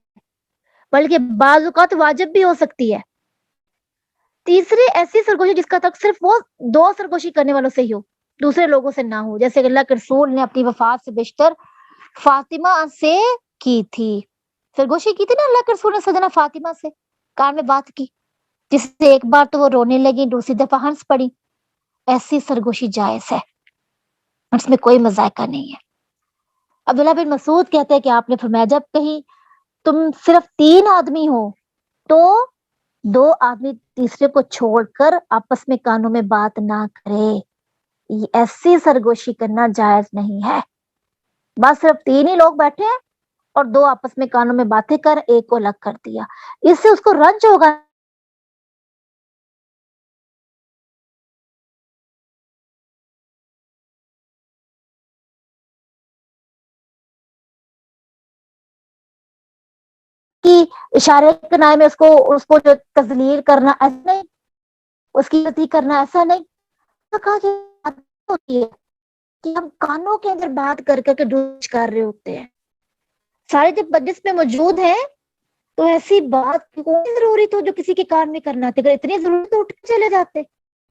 بلکہ بعض اوقات واجب بھی ہو سکتی ہے. تیسری ایسی سرگوشی جس کا تک صرف وہ 2 سرگوشی کرنے والوں سے ہی ہو, دوسرے لوگوں سے نہ ہو. جیسے اللہ کے رسول نے اپنی وفات سے بیشتر فاطمہ سے کی تھی. سرگوشی کی تھی نا اللہ کے رسول نے سیدنا فاطمہ سے, کان میں بات کی, جس سے ایک بار تو وہ رونے لگی, دوسری دفعہ ہنس پڑی. ایسی سرگوشی جائز ہے, اس میں کوئی مذائقہ نہیں ہے. عبداللہ بن مسعود کہتے ہیں کہ آپ نے فرمایا جب کہیں تم صرف 3 آدمی ہو تو 2 آدمی تیسرے کو چھوڑ کر آپس میں کانوں میں بات نہ کرے. ایسی سرگوشی کرنا جائز نہیں ہے. بس صرف 3 ہی لوگ بیٹھے ہیں اور 2 آپس میں کانوں میں باتیں کر ایک کو الگ کر دیا. اس سے اس کو رنج ہوگا کہ اشارے کنائے میں اس کو جو تذلیل کرنا ایسا نہیں, اس کی غلطی کرنا ایسا نہیں. کہا کہ ہوتی ہے کہ ہم کانوں کے اندر بات کر کر کے ڈوچ کر رہے ہوتے ہیں. سارے جب مجلس میں موجود ہیں تو ایسی بات کوئی ضروری تو جو کسی کے کان میں کرنا تھے, اگر اتنی ضرورت تو اٹھ کے چلے جاتے,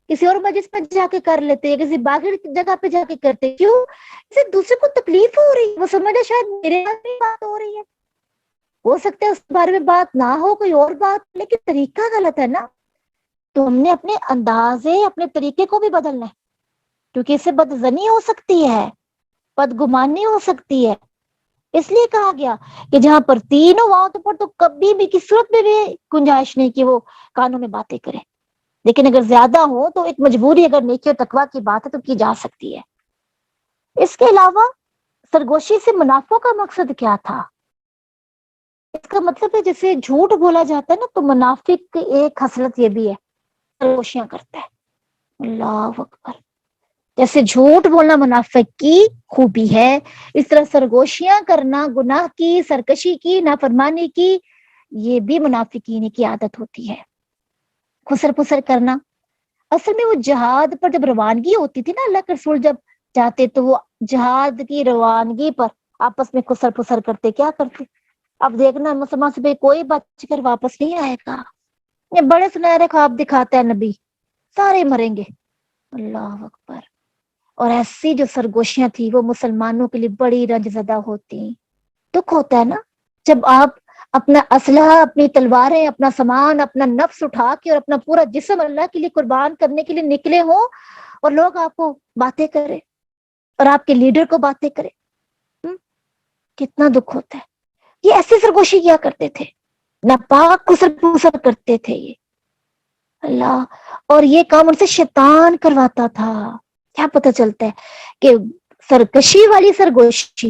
کسی اور مجلس میں جا کے کر لیتے, کسی باہر جگہ پہ جا کے کرتے. کیوں؟ اسے دوسرے کو تکلیف ہو رہی, وہ سمجھا شاید میرے ہاتھ میں بات ہو رہی ہے. ہو سکتا ہے اس بارے میں بات نہ ہو, کوئی اور بات, لیکن طریقہ غلط ہے نا. تو ہم نے اپنے اندازے, اپنے طریقے کو بھی بدلنا ہے, کیونکہ اس سے بدظنی ہو سکتی ہے, بدگمانی ہو سکتی ہے. اس لیے کہا گیا کہ جہاں پر 3 ہو وہاں پر تو کبھی بھی کس صورت میں بھی گنجائش نہیں کہ وہ کانوں میں باتیں کرے. لیکن اگر زیادہ ہو تو ایک مجبوری, اگر نیکی اور تقویٰ کی بات ہے تو کی جا سکتی ہے. اس کے علاوہ سرگوشی سے منافع کا مقصد کیا تھا؟ اس کا مطلب ہے جیسے جھوٹ بولا جاتا ہے نا, تو منافق کی ایک خصلت یہ بھی ہے, سرگوشیاں کرتا ہے. اللہ اکبر. جیسے جھوٹ بولنا منافق کی خوبی ہے, اس طرح سرگوشیاں کرنا گناہ کی, سرکشی کی, نافرمانی کی, یہ بھی منافقین کی عادت ہوتی ہے. خسر پسر کرنا, اصل میں وہ جہاد پر جب روانگی ہوتی تھی نا, اللہ کے رسول جب جاتے تو وہ جہاد کی روانگی پر آپس میں خسر پسر کرتے. کیا کرتے؟ اب دیکھنا مسلمان سے کوئی بچ کر واپس نہیں آئے گا, یہ بڑے سنہرے خواب دکھاتا ہے نبی, سارے مریں گے. اللہ اکبر. اور ایسی جو سرگوشیاں تھی وہ مسلمانوں کے لیے بڑی رنج زدہ ہوتی. دکھ ہوتا ہے نا جب آپ اپنا اسلحہ, اپنی تلواریں, اپنا سامان, اپنا نفس اٹھا کے اور اپنا پورا جسم اللہ کے لیے قربان کرنے کے لیے نکلے ہوں اور لوگ آپ کو باتیں کرے اور آپ کے لیڈر کو باتیں کرے. کتنا دکھ ہوتا ہے. یہ ایسی سرگوشی کیا کرتے تھے, ناپاک خسر پسر کرتے تھے یہ اللہ. اور یہ کام ان سے شیطان کرواتا تھا. کیا پتہ چلتا ہے کہ سرکشی والی سرگوشی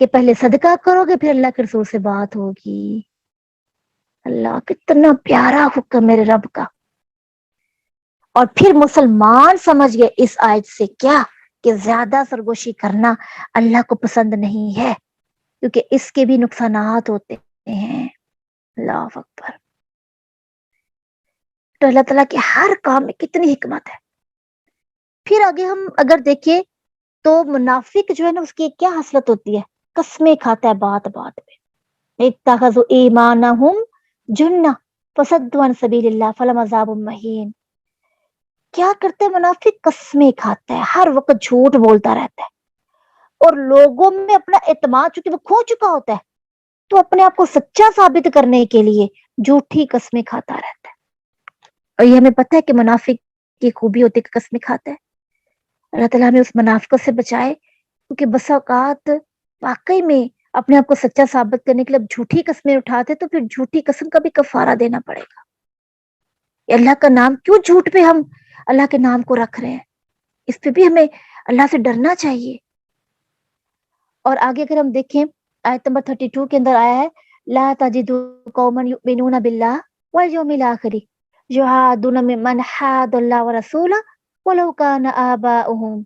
کہ پہلے صدقہ کرو گے پھر اللہ کے رسول سے بات ہوگی. اللہ کتنا پیارا حکم میرے رب کا. اور پھر مسلمان سمجھ گئے اس آیت سے کیا کہ زیادہ سرگوشی کرنا اللہ کو پسند نہیں ہے کیونکہ اس کے بھی نقصانات ہوتے ہیں. اللہ اکبر. تو اللہ تعالیٰ کے ہر کام میں کتنی حکمت ہے. پھر آگے ہم اگر دیکھیں تو منافق جو ہے نا اس کی کیا حسرت ہوتی ہے, قسمیں کھاتا ہے بات بات پہ. اتخذوا ایمانہم جنہ فصدوا عن سبیل اللہ فلہم عذاب مہین. کیا کرتا ہے منافق؟ قسمیں کھاتا ہے, ہر وقت جھوٹ بولتا رہتا ہے اور لوگوں میں اپنا اعتماد چونکہ وہ کھو چکا ہوتا ہے تو اپنے آپ کو سچا ثابت کرنے کے لیے جھوٹی قسمیں کھاتا رہتا ہے. اور یہ ہمیں پتہ ہے کہ منافق کی خوبی ہوتی ہے کہ قسمیں کھاتا ہے. اللہ تعالیٰ ہمیں اس منافقت سے بچائے کیونکہ بس اوقات واقعی میں اپنے آپ کو سچا ثابت کرنے کے لیے جھوٹی قسمیں اٹھاتے تو پھر جھوٹی قسم کا بھی کفارہ دینا پڑے گا. اللہ کا نام کیوں جھوٹ پہ ہم اللہ کے نام کو رکھ رہے ہیں, اس پہ بھی ہمیں اللہ سے ڈرنا چاہیے. اور آگے اگر ہم دیکھیں آیت نمبر 32 کے اندر آیا ہے لا تجد قوما یؤمنون باللہ والیوم الآخر یحادون ممن حاد اللہ ورسولہ ولو کان آباؤہم.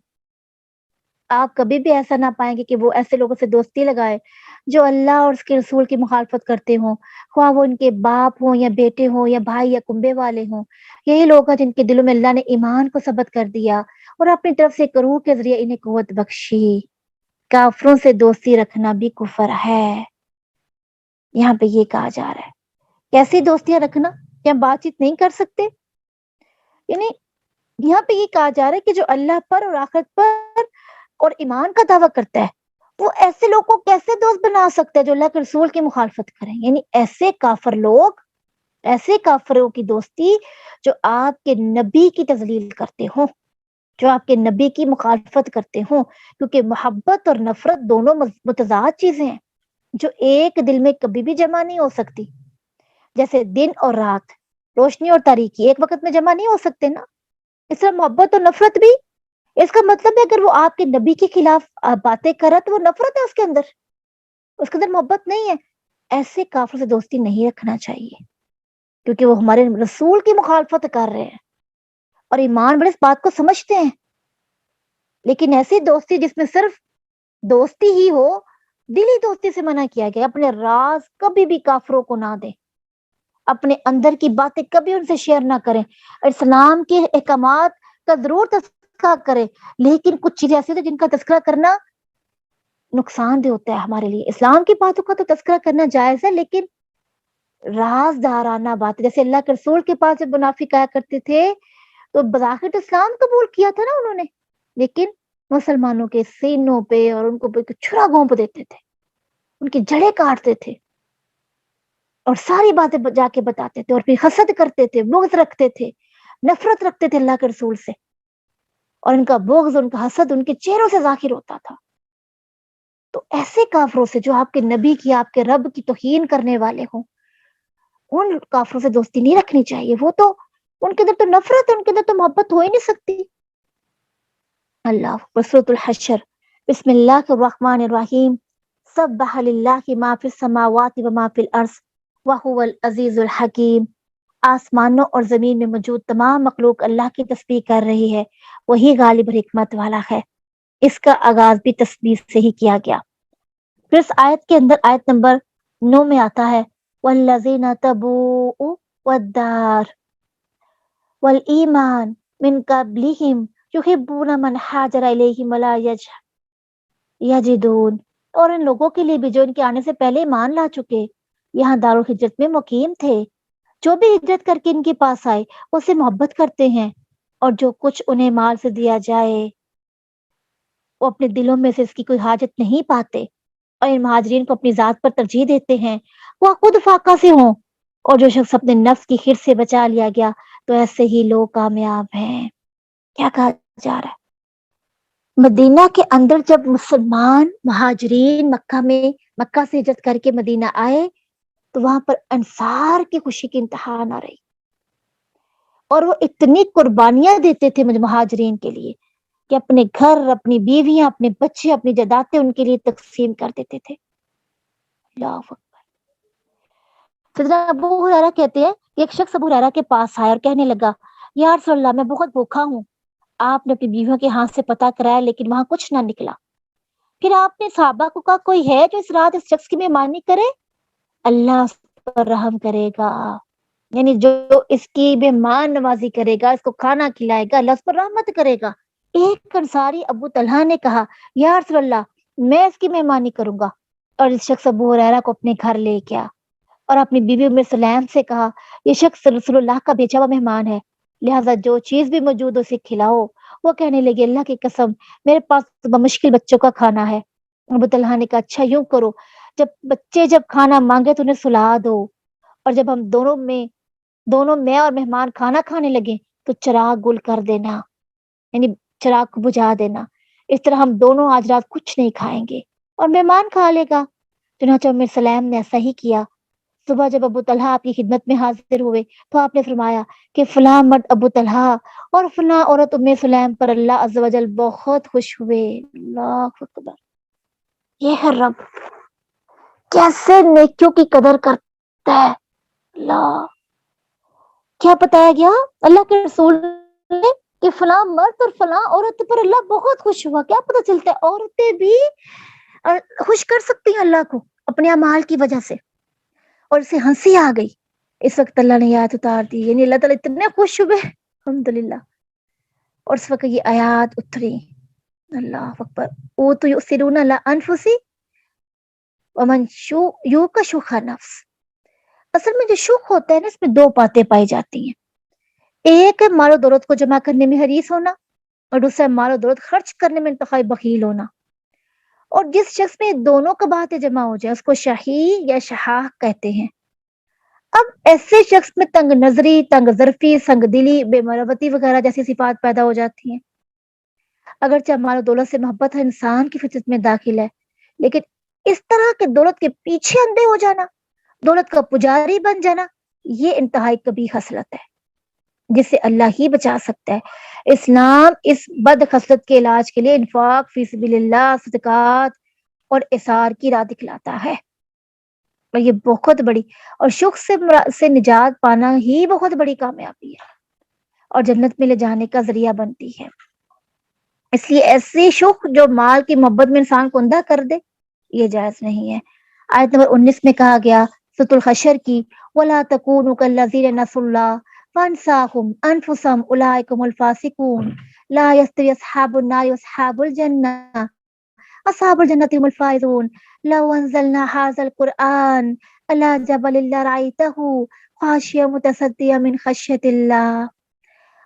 آپ کبھی بھی ایسا نہ پائیں گے کہ وہ ایسے لوگوں سے دوستی لگائے جو اللہ اور اس کے رسول کی مخالفت کرتے ہوں, خواہ وہ ان کے باپ ہوں یا بیٹے ہوں یا بھائی یا کنبے والے ہوں. یہی لوگ ہیں جن کے دلوں میں اللہ نے ایمان کو ثبت کر دیا اور اپنی طرف سے ایک روح کے ذریعے انہیں قوت بخشی. کافروں سے دوستی رکھنا بھی کفر ہے. یہاں پہ یہ کہا جا رہا ہے کیسی دوستیاں رکھنا, کیا بات چیت نہیں کر سکتے؟ یعنی یہاں پہ یہ کہا جا رہا ہے کہ جو اللہ پر اور آخرت پر اور ایمان کا دعویٰ کرتا ہے وہ ایسے لوگوں کو کیسے دوست بنا سکتا ہے جو اللہ کے رسول کی مخالفت کریں. یعنی ایسے کافر لوگ, ایسے کافروں کی دوستی جو آپ کے نبی کی تذلیل کرتے ہوں, جو آپ کے نبی کی مخالفت کرتے ہوں, کیونکہ محبت اور نفرت دونوں متضاد چیزیں ہیں جو ایک دل میں کبھی بھی جمع نہیں ہو سکتی. جیسے دن اور رات, روشنی اور تاریکی ایک وقت میں جمع نہیں ہو سکتے نا, اس طرح محبت اور نفرت بھی. اس کا مطلب ہے اگر وہ آپ کے نبی کے خلاف باتیں کرے تو وہ نفرت ہے اس کے اندر محبت نہیں ہے. ایسے کافروں سے دوستی نہیں رکھنا چاہیے کیونکہ وہ ہمارے رسول کی مخالفت کر رہے ہیں اور ایمان والے اس بات کو سمجھتے ہیں. لیکن ایسی دوستی جس میں صرف دوستی ہی ہو, دلی دوستی سے منع کیا گیا. اپنے راز کبھی بھی کافروں کو نہ دیں, اپنے اندر کی باتیں کبھی ان سے شیئر نہ کریں. اسلام کے احکامات کا ضرور تذکرہ کریں لیکن کچھ چیزیں ایسی ہوتی ہیں جن کا تذکرہ کرنا نقصان دہ ہوتا ہے ہمارے لیے. اسلام کی باتوں کا تو تذکرہ کرنا جائز ہے لیکن رازدارانہ باتیں, جیسے اللہ کے رسول کے پاس جب منافق آیا کرتے تھے تو بظاہر اسلام قبول کیا تھا نا انہوں نے, لیکن مسلمانوں کے سینوں پہ اور ان کو چھرا گھونپ دیتے تھے, ان کی جڑیں کاٹتے تھے اور ساری باتیں جا کے بتاتے تھے اور پھر حسد کرتے تھے, بغض رکھتے تھے, نفرت رکھتے تھے اللہ کے رسول سے, اور ان کا بغض, ان کا حسد ان کے چہروں سے ظاہر ہوتا تھا. تو ایسے کافروں سے جو آپ کے نبی کی, آپ کے رب کی توہین کرنے والے ہوں, ان کافروں سے دوستی نہیں رکھنی چاہیے. وہ تو ان کے اندر تو نفرت ہے, ان کے اندر تو محبت ہو ہی نہیں سکتی. اللہ. سورۃ الحشر. بسم اللہ الرحمن الرحیم. سبح للہ ما فی السماوات و ما فی الارض وہو العزیز الحکیم. آسمانوں اور زمین میں موجود تمام مخلوق اللہ کی تسبیح کر رہی ہے, وہی غالب اور حکمت والا ہے. اس کا آغاز بھی تسبیح سے ہی کیا گیا. پھر اس آیت کے اندر آیت نمبر 9 میں آتا ہے والذین تبوؤوا والدار والایمان من قبلہم یحبون من ہاجر الیہم ولا یجدون. اور ان لوگوں کے لیے بھی جو ان کے آنے سے پہلے ایمان لا چکے, یہاں دارالہجرت میں مقیم تھے, جو بھی ہجرت کر کے ان کے پاس آئے اس سے محبت کرتے ہیں, اور جو کچھ انہیں مال سے دیا جائے وہ اپنے دلوں میں سے اس کی کوئی حاجت نہیں پاتے, اور ان مہاجرین کو اپنی ذات پر ترجیح دیتے ہیں, وہ خود فاقہ سے ہوں. اور جو شخص اپنے نفس کی خرس سے بچا لیا گیا تو ایسے ہی لوگ کامیاب ہیں. کیا کہا جا رہا ہے؟ مدینہ کے اندر جب مسلمان مہاجرین مکہ سے ہجرت کر کے مدینہ آئے تو وہاں پر انصار کی خوشی کی انتہا نہ رہی, اور وہ اتنی قربانیاں دیتے تھے مہاجرین کے لیے. کہ اپنے گھر، اپنی بیویاں، اپنے بچے، اپنی جائیدادیں ان کے لیے تقسیم کر دیتے تھے. اللہ اکبر. سیدنا ابو ہریرہ کہتے ہیں کہ ایک شخص ابو ہریرہ کے پاس آیا اور کہنے لگا یا رسول اللہ میں بہت بھوکا ہوں. آپ نے اپنی بیویوں کے ہاتھ سے پتہ کرایا لیکن وہاں کچھ نہ نکلا. پھر آپ نے صحابہ کو کہا کوئی ہے جو اس رات اس شخص کی مہمانی کرے، اللہ اس پر رحم کرے گا. یعنی جو اس کی مہمان نوازی کرے گا، اس کو کھانا کھلائے گا، اللہ اس پر رحمت کرے گا. ایک انصاری ابو طلحہ نے کہا یا رسول اللہ میں اس کی مہمانی کروں گا. اور اس شخص ابو ہریرہ کو اپنے گھر لے گیا اور اپنی بیوی ام سلیم سے کہا یہ شخص رسول اللہ کا بھیجا ہوا مہمان ہے، لہٰذا جو چیز بھی موجود اسے کھلاؤ. وہ کہنے لگے اللہ کی قسم میرے پاس بمشکل بچوں کا کھانا ہے. ابو طلحہ نے کہا اچھا یوں کرو، جب کھانا مانگے تو انہیں سلا دو، اور جب ہم دونوں میں اور مہمان کھانا کھانے لگے تو چراغ گل کر دینا، یعنی چراغ کو بجھا دینا. اس طرح ہم دونوں آج رات کچھ نہیں کھائیں گے اور مہمان کھا لے گا. چنانچہ ام سلیم نے ایسا ہی کیا. صبح جب ابو طلحہ آپ کی خدمت میں حاضر ہوئے تو آپ نے فرمایا کہ فلاں مرد ابو طلحہ اور فلاں عورت ام سلیم پر اللہ عز و جل بہت خوش ہوئے. اللہ اکبر. یہ ہے رب، کیسے نیکیوں کی قدر کرتا ہے. اللہ کیا بتایا گیا اللہ کے رسول نے کہ فلاں مرد اور فلاں عورت پر اللہ بہت خوش ہوا. کیا پتہ چلتا ہے عورتیں بھی خوش کر سکتی ہیں اللہ کو اپنے اعمال کی وجہ سے. اور اسے ہنسی آ گئی اس وقت اللہ نے یہ آیت اتار دی، یعنی اللہ تعالیٰ اتنے خوش ہوئے الحمدللہ. اور اس وقت یہ آیات اتری. اللہ اکبر. او تو یؤثرون علی انفسہم ومن یوق شح نفس. اصل میں جو شوق ہوتا ہے نا اس میں دو باتیں پائی جاتی ہیں. ایک ہے مال و دولت کو جمع کرنے میں حریص ہونا، اور دوسرا مال و دولت خرچ کرنے میں انتہائی بخیل ہونا. اور جس شخص میں دونوں کا باتیں جمع ہو جائے اس کو شحیح یا شحاح کہتے ہیں. اب ایسے شخص میں تنگ نظری، تنگ ظرفی، سنگ دلی، بے مروتی وغیرہ جیسی صفات پیدا ہو جاتی ہیں. اگرچہ مال و دولت سے محبت ہے انسان کی فطرت میں داخل ہے، لیکن اس طرح کے دولت کے پیچھے اندھے ہو جانا، دولت کا پجاری بن جانا، یہ انتہائی قبیح خصلت ہے جس سے اللہ ہی بچا سکتا ہے. اسلام اس بد خصلت کے علاج کے لیے انفاق فی سبیل اللہ، صدقات اور اثار کی راہ دکھلاتا ہے. اور یہ بہت بڑی اور شوق سے نجات پانا ہی بہت بڑی کامیابی ہے اور جنت میں لے جانے کا ذریعہ بنتی ہے. اس لیے ایسی شوق جو مال کی محبت میں انسان کو اندھا کر دے یہ جائز نہیں ہے. آیت نمبر 19 میں کہا گیا سورۃ الحشر کی وَلَا تَكُونُوا كَالَّذِينَ نَسُوا اللَّهَ فَأَنسَاهُمْ أَنفُسَهُمْ أُولَٰئِكَ هُمُ الْفَاسِقُونَ لَا يَسْتَوِي أَصْحَابُ النَّارِ وَأَصْحَابُ الْجَنَّةِ أَصْحَابُ الْجَنَّةِ هُمُ الْفَائِزُونَ لَوْ أَنزَلْنَا هَٰذَا الْقُرْآنَ عَلَىٰ جَبَلٍ لَّرَأَيْتَهُ خَاشِعًا مُتَصَدِّعًا مِّنْ خَشْيَةِ اللَّهِ.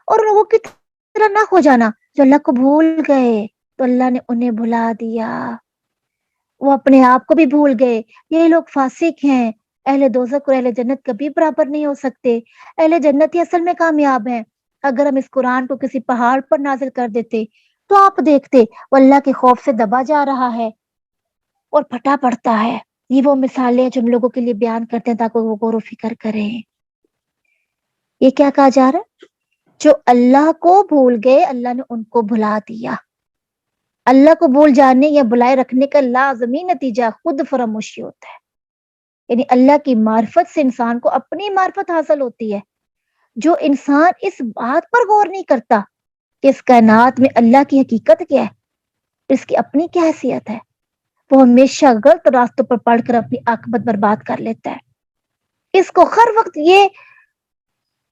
اور لوگوں کی طرح نہ ہو جانا جو اللہ کو بھول گئے تو اللہ نے انہیں بھلا دیا، وہ اپنے آپ کو بھی بھول گئے. یہ لوگ فاسق ہیں. اہل دوزخ اور اہل جنت کبھی برابر نہیں ہو سکتے. اہل جنت ہی اصل میں کامیاب ہیں. اگر ہم اس قرآن کو کسی پہاڑ پر نازل کر دیتے تو آپ دیکھتے وہ اللہ کے خوف سے دبا جا رہا ہے اور پھٹا پڑتا ہے. یہ وہ مثالیں جو ہم لوگوں کے لیے بیان کرتے ہیں تاکہ وہ غور و فکر کریں. یہ کیا کہا جا رہا ہے؟ جو اللہ کو بھول گئے اللہ نے ان کو بھلا دیا. اللہ کو بھول جانے یا بلائے رکھنے کا لازمی نتیجہ خود فراموشی ہوتا ہے. یعنی اللہ کی معرفت سے انسان کو اپنی معرفت حاصل ہوتی ہے. جو انسان اس بات پر غور نہیں کرتا کہ اس کائنات میں اللہ کی حقیقت کیا ہے، اس کی اپنی کیا حیثیت ہے، وہ ہمیشہ غلط راستوں پر پڑھ کر اپنی عاقبت برباد کر لیتا ہے. اس کو ہر وقت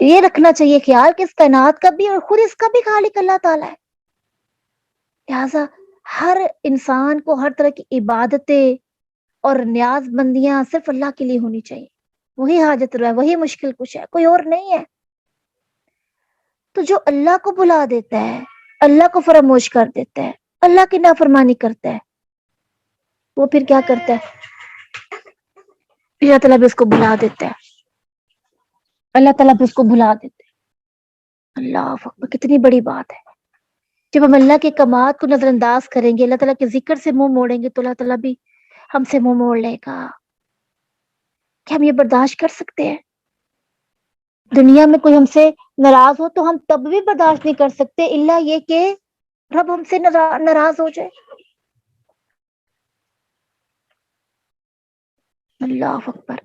یہ رکھنا چاہیے خیال کہ اس کائنات کا بھی اور خود اس کا بھی خالق اللہ تعالیٰ ہے. لہٰذا ہر انسان کو ہر طرح کی عبادتیں اور نیاز بندیاں صرف اللہ کے لیے ہونی چاہیے. وہی حاجت رہا ہے، وہی مشکل کش ہے، کوئی اور نہیں ہے. تو جو اللہ کو بھلا دیتا ہے، اللہ کو فراموش کر دیتا ہے، اللہ کی نافرمانی کرتا ہے، وہ پھر کیا کرتا ہے؟ اللہ تعالیٰ بھی اس کو بھلا دیتا ہے. اللہ تعالیٰ بھی اس کو بھلا دیتا ہے. اللہ اکبر، کتنی بڑی بات ہے. جب ہم اللہ کے کمال کو نظر انداز کریں گے، اللہ تعالیٰ کے ذکر سے منہ موڑیں گے تو اللہ تعالیٰ بھی ہم سے منہ موڑ لے گا. کیا ہم یہ برداشت کر سکتے ہیں؟ دنیا میں کوئی ہم سے ناراض ہو تو ہم تب بھی برداشت نہیں کر سکتے الا یہ کہ رب ہم سے ناراض ہو جائے. اللہ اکبر.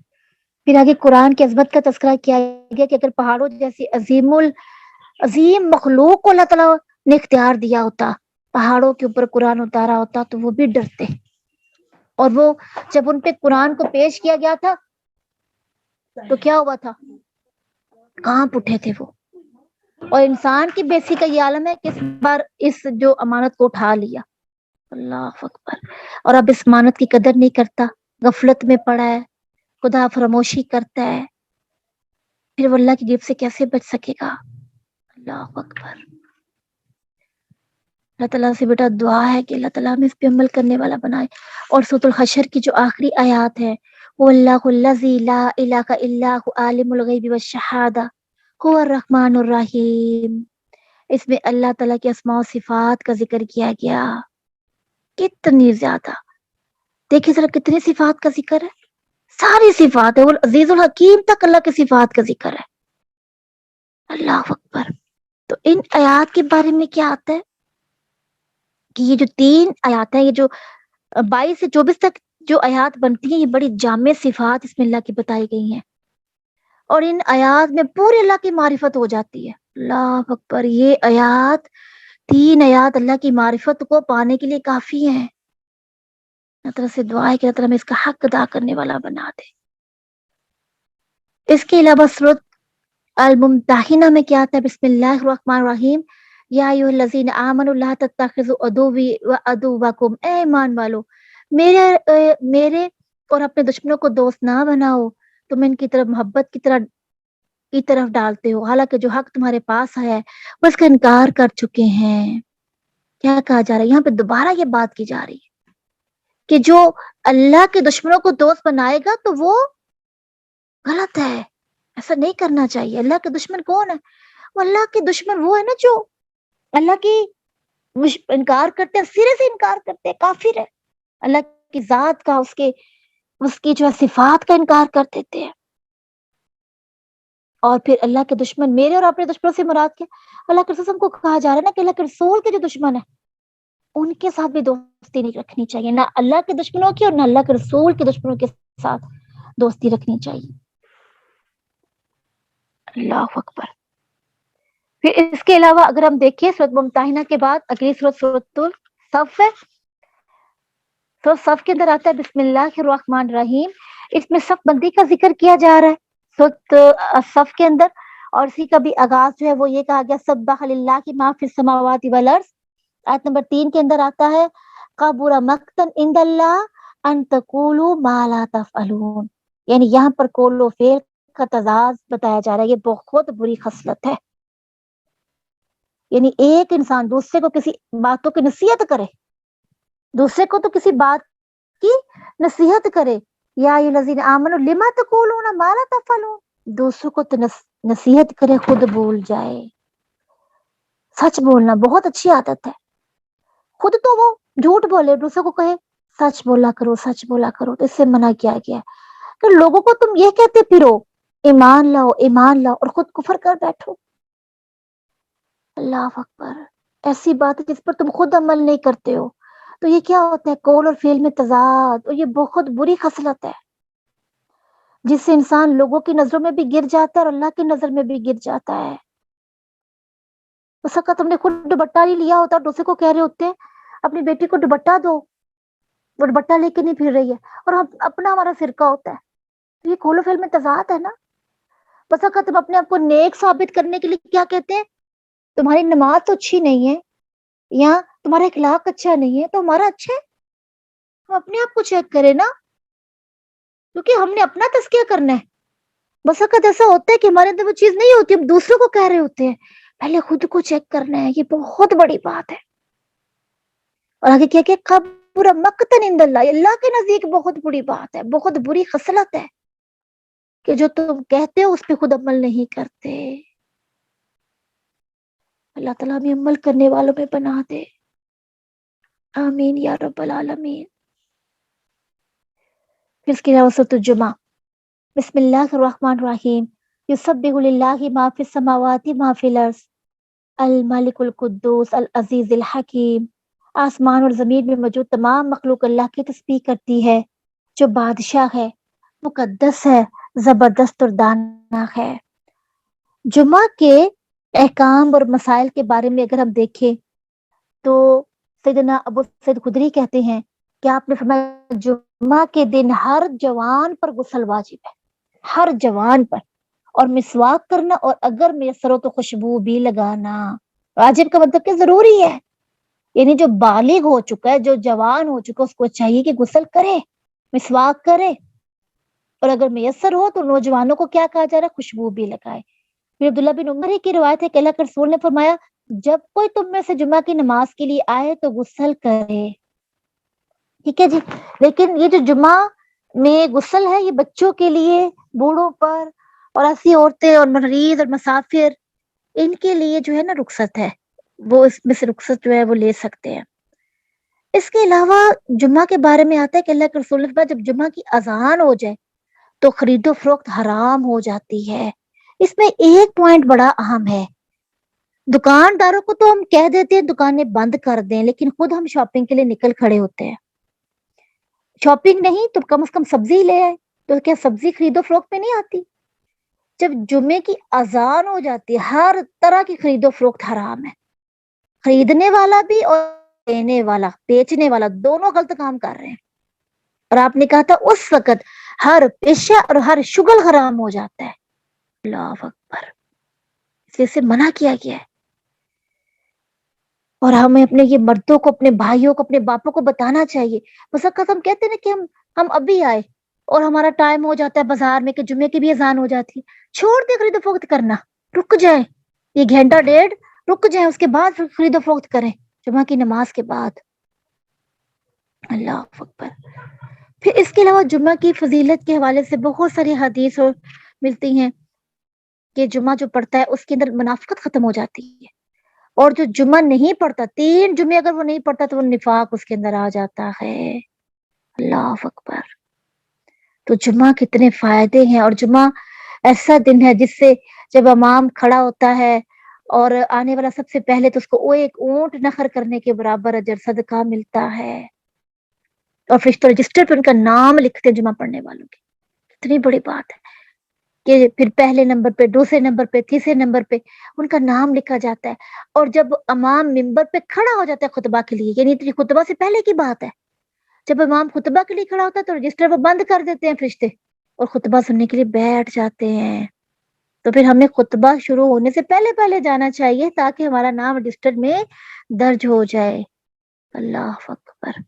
پھر آگے قرآن کی عظمت کا تذکرہ کیا گیا کہ اگر پہاڑوں جیسی عظیم مخلوق کو اللہ تعالیٰ نے اختیار دیا ہوتا، پہاڑوں کے اوپر قرآن اتارا ہوتا، تو وہ بھی ڈرتے. اور وہ جب ان پہ قرآن کو پیش کیا گیا تھا تو کیا ہوا تھا؟ کانپ اٹھے تھے وہ. اور انسان کی بیسی کا یہ عالم ہے کہ اس بار اس جو امانت کو اٹھا لیا. اللہ اکبر. اور اب اس امانت کی قدر نہیں کرتا، غفلت میں پڑا ہے، خدا فراموشی کرتا ہے، پھر وہ اللہ کی گرفت سے کیسے بچ سکے گا؟ اللہ اکبر. اللہ تعالیٰ سے بیٹا دعا ہے کہ اللہ تعالیٰ ہمیں اس پہ عمل کرنے والا بنائے. اور سورۃ الحشر کی جو آخری آیات ہے، وہ اللہ الذی لا الہ الا هو عالم الغیب والشہادہ هو الرحمن الرحیم. اس میں اللہ تعالیٰ کے اسماء و صفات کا ذکر کیا گیا. کتنی زیادہ، دیکھیں ذرا کتنی صفات کا ذکر ہے. ساری صفات ہے. وہ عزیز الحکیم تک اللہ کی صفات کا ذکر ہے. اللہ اکبر. تو ان آیات کے بارے میں کیا آتا ہے کہ یہ جو 3 آیات ہیں، یہ جو 22 سے 24 تک جو آیات بنتی ہیں، یہ بڑی جامع صفات اس میں اللہ کی بتائی گئی ہیں. اور ان آیات میں پورے اللہ کی معرفت ہو جاتی ہے. اللہ اکبر. یہ آیات 3 آیات اللہ کی معرفت کو پانے کے لیے کافی ہیں. اللہ تعالیٰ سے دعا ہے کہ اللہ تعالیٰ ہمیں اس کا حق ادا کرنے والا بنا دے. اس کے علاوہ سورۃ الممتحنہ میں کیا آتا ہے؟ بسم اللہ الرحمن الرحیم. یا ایھا الذین آمنوا لا تتخذوا عدوی وعدوکم. اے ایمان والو، میرے اور اپنے دشمنوں کو دوست نہ بناؤ. تم ان کی طرف محبت کی طرف ڈالتے ہو، حالانکہ جو حق تمہارے پاس ہے وہ اس کا انکار کر چکے ہیں. کیا کہا جا رہا ہے یہاں پہ؟ دوبارہ یہ بات کی جا رہی ہے کہ جو اللہ کے دشمنوں کو دوست بنائے گا تو وہ غلط ہے. ایسا نہیں کرنا چاہیے. اللہ کے دشمن کون ہے؟ وہ اللہ کے دشمن وہ ہے نا جو اللہ کی انکار کرتے ہیں، سرے سے انکار کرتے ہیں، کافر ہے. اللہ کی ذات کا، اس کی جو صفات کا انکار کر دیتے ہیں. اور پھر اللہ کے دشمن میرے اور اپنے دشمنوں سے مراد کیا؟ اللہ کے رسول کو کہا جا رہا ہے نا کہ اللہ کے رسول کے جو دشمن ہیں ان کے ساتھ بھی دوستی نہیں رکھنی چاہیے. نہ اللہ کے دشمنوں کی اور نہ اللہ کے رسول کے دشمنوں کے ساتھ دوستی رکھنی چاہیے. اللہ اکبر. پھر اس کے علاوہ اگر ہم دیکھیں سورۃ ممتحنہ کے بعد اگلی سورۃ الصف ہے. سورۃ صف کے اندر آتا ہے بسم اللہ الرحمن الرحیم. اس میں صف بندی کا ذکر کیا جا رہا ہے سورۃ صف کے اندر. اور اسی کا بھی آغاز جو ہے وہ یہ کہا گیا سبح للہ ما فی السماوات والارض. آیت نمبر 3 کے اندر آتا ہے کبر مقتا عند اللہ ان تقولوا ما لا تفعلون. یعنی یہاں پر قول و فعل کا تضاد بتایا جا رہا ہے. یہ بہت بری خصلت ہے. یعنی ایک انسان دوسرے کو کسی باتوں کی نصیحت کرے، دوسرے کو تو کسی بات کی نصیحت کرے. یا ایھا الذین آمنوا لما تقولون ما لا تفعلون. دوسروں کو تو نصیحت کرے، خود بول جائے. سچ بولنا بہت اچھی عادت ہے. خود تو وہ جھوٹ بولے، دوسروں کو کہے سچ بولا کرو، سچ بولا کرو. تو اس سے منع کیا گیا کہ لوگوں کو تم یہ کہتے پھرو ایمان لاؤ ایمان لاؤ اور خود کفر کر بیٹھو. اللہ اکبر. ایسی بات ہے جس پر تم خود عمل نہیں کرتے ہو. تو یہ کیا ہوتا ہے؟ قول اور فعل میں تضاد. اور یہ بہت بری خصلت ہے جس سے انسان لوگوں کی نظروں میں بھی گر جاتا ہے اور اللہ کی نظر میں بھی گر جاتا ہے. اس وقت ہم نے خود دوپٹہ نہیں لیا ہوتا اور دوسرے کو کہہ رہے ہوتے ہیں اپنی بیٹی کو دوپٹہ دو، وہ دوپٹہ لے کے نہیں پھر رہی ہے، اور اپنا ہمارا فرقہ ہوتا ہے. تو یہ قول و فعل میں تضاد ہے نا. بس وقت ہم اپنے آپ کو نیک ثابت کرنے کے لیے کیا کہتے ہیں؟ تمہاری نماز تو اچھی نہیں ہے یا تمہارا اخلاق اچھا نہیں ہے تو ہمارا اچھا ہے. ہم اپنے آپ کو چیک کریں نا، کیونکہ ہم نے اپنا تزکیہ کرنا ہے. بس وقت ایسا ہوتا ہے کہ ہمارے اندر وہ چیز نہیں ہوتی، ہم دوسروں کو کہہ رہے ہوتے ہیں. پہلے خود کو چیک کرنا ہے. یہ بہت بڑی بات ہے. اور آگے کیا کہ کبر مقتا عند اللہ. اللہ کے نزدیک بہت بڑی بات ہے، بہت بری خصلت ہے کہ جو تم کہتے ہو اس پہ خود عمل نہیں کرتے. اللہ تعالیٰ ہمیں عمل کرنے والوں میں بنا دے. آمین یا رب العالمین. پھر اس کے علاوہ سورۃ الجمعہ بسم اللہ الرحمن الرحیم. یسبح للہ ما فی السماوات ما فی الارض. الملک القدوس العزیز الحکیم۔ آسمان اور زمین میں موجود تمام مخلوق اللہ کی تسبیح کرتی ہے، جو بادشاہ ہے، مقدس ہے، زبردست اور دانا ہے۔ جمعہ کے احکام اور مسائل کے بارے میں اگر ہم دیکھیں تو سیدنا ابو سعید خدری کہتے ہیں کہ آپ نے فرمایا جمعہ کے دن ہر جوان پر غسل واجب ہے، ہر جوان پر، اور مسواک کرنا، اور اگر میسر ہو تو خوشبو بھی لگانا۔ واجب کا مطلب کہ ضروری ہے، یعنی جو بالغ ہو چکا ہے، جو جوان ہو چکا ہے، اس کو چاہیے کہ غسل کرے، مسواک کرے، اور اگر میسر ہو تو نوجوانوں کو کیا کہا جا رہا ہے؟ خوشبو بھی لگائے۔ پھر عبداللہ بن عمر کی روایت ہے کہ اللہ کے رسول نے فرمایا جب کوئی تم میں سے جمعہ کی نماز کے لیے آئے تو غسل کرے۔ ٹھیک ہے جی، لیکن یہ جو جمعہ میں غسل ہے یہ بچوں کے لیے، بوڑھوں پر، اور ایسی عورتیں اور مریض اور مسافر، ان کے لیے جو ہے نا رخصت ہے، وہ اس میں سے رخصت جو ہے وہ لے سکتے ہیں۔ اس کے علاوہ جمعہ کے بارے میں آتا ہے کہ اللہ کے رسول نے جب جمعہ کی اذان ہو جائے تو خرید و فروخت حرام ہو جاتی ہے۔ اس میں ایک پوائنٹ بڑا اہم ہے، دکانداروں کو تو ہم کہہ دیتے ہیں دکانیں بند کر دیں، لیکن خود ہم شاپنگ کے لیے نکل کھڑے ہوتے ہیں۔ شاپنگ نہیں تو کم از کم سبزی لے آئے، تو کیا سبزی خرید و فروخت میں نہیں آتی؟ جب جمعے کی اذان ہو جاتی ہے ہر طرح کی خرید و فروخت حرام ہے، خریدنے والا بھی اور دینے والا، بیچنے والا، دونوں غلط کام کر رہے ہیں۔ اور آپ نے کہا تھا اس وقت ہر پیشہ اور ہر شغل حرام ہو جاتا ہے۔ اللہ اکبر، اس لیے سے منع کیا گیا ہے۔ اور ہمیں اپنے یہ مردوں کو، اپنے بھائیوں کو، اپنے باپوں کو بتانا چاہیے۔ بس ہم کہتے ہیں نا کہ ہم ابھی آئے اور ہمارا ٹائم ہو جاتا ہے بازار میں کہ جمعے کی بھی اذان ہو جاتی ہے، چھوڑ دے خرید و فروخت کرنا، رک جائیں یہ گھنٹہ ڈیڑھ، رک جائیں، اس کے بعد خرید و فروخت کریں جمعہ کی نماز کے بعد۔ اللہ اکبر۔ پھر اس کے علاوہ جمعہ کی فضیلت کے حوالے سے بہت ساری حدیث ملتی ہیں کہ جمعہ جو پڑھتا ہے اس کے اندر منافقت ختم ہو جاتی ہے، اور جو جمعہ نہیں پڑھتا، 3 جمعے اگر وہ نہیں پڑھتا تو وہ نفاق اس کے اندر آ جاتا ہے۔ اللہ اکبر۔ تو جمعہ کتنے فائدے ہیں، اور جمعہ ایسا دن ہے جس سے جب امام کھڑا ہوتا ہے اور آنے والا سب سے پہلے تو اس کو وہ ایک اونٹ نخر کرنے کے برابر اجر صدقہ ملتا ہے، اور فرشتہ رجسٹر پہ ان کا نام لکھتے ہیں جمعہ پڑھنے والوں کی۔ اتنی بڑی بات ہے کہ پھر پہلے نمبر پہ، دوسرے نمبر پہ، تیسرے نمبر پہ ان کا نام لکھا جاتا ہے۔ اور جب امام ممبر پہ کھڑا ہو جاتا ہے خطبہ کے لیے، یعنی خطبہ سے پہلے کی بات ہے، جب امام خطبہ کے لیے کھڑا ہوتا ہے تو رجسٹر وہ بند کر دیتے ہیں فرشتے، اور خطبہ سننے کے لیے بیٹھ جاتے ہیں۔ تو پھر ہمیں خطبہ شروع ہونے سے پہلے جانا چاہیے تاکہ ہمارا نام رجسٹر میں درج ہو جائے۔ اللہ اکبر۔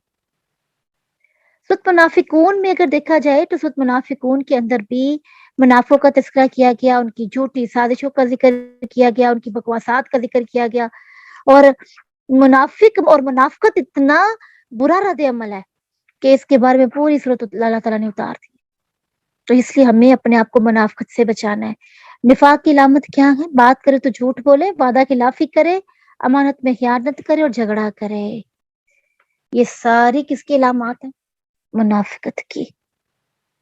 سورۃ منافقون میں اگر دیکھا جائے تو سورۃ منافقون کے اندر بھی منافقوں کا تذکرہ کیا گیا، ان کی جھوٹی سازشوں کا ذکر کیا گیا، ان کی بکواسات کا ذکر کیا گیا، اور منافق اور منافقت اتنا برا رد عمل ہے کہ اس کے بارے میں پوری سورۃ اللہ تعالیٰ نے اتار دی۔ تو اس لیے ہمیں اپنے آپ کو منافقت سے بچانا ہے۔ نفاق کی علامت کیا ہے؟ بات کرے تو جھوٹ بولے، وعدہ خلافی کرے، امانت میں خیانت کرے اور جھگڑا کرے۔ یہ ساری کس کی علامات ہیں؟ منافقت کی۔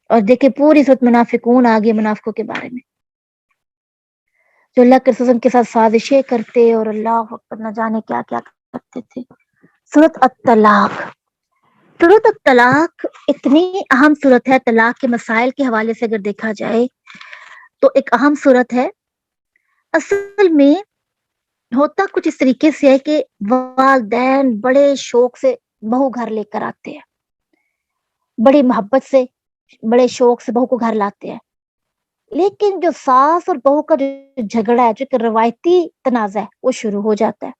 اور دیکھیں پوری سورۃ منافقون آگے منافقوں کے بارے میں، جو اللہ کے رسول کے ساتھ سازشیں کرتے اور اللہ اکبر نہ جانے کیا کیا کرتے تھے۔ سورۃ الطلاق۔ سورۃ الطلاق اتنی اہم سورت ہے، طلاق کے مسائل کے حوالے سے اگر دیکھا جائے تو ایک اہم سورت ہے۔ اصل میں ہوتا کچھ اس طریقے سے ہے کہ والدین بڑے شوق سے بہو گھر لے کر آتے ہیں، بڑی محبت سے، بڑے شوق سے بہو کو گھر لاتے ہیں، لیکن جو ساس اور بہو کا جو جھگڑا ہے، جو کہ روایتی تنازع ہے، وہ شروع ہو جاتا ہے،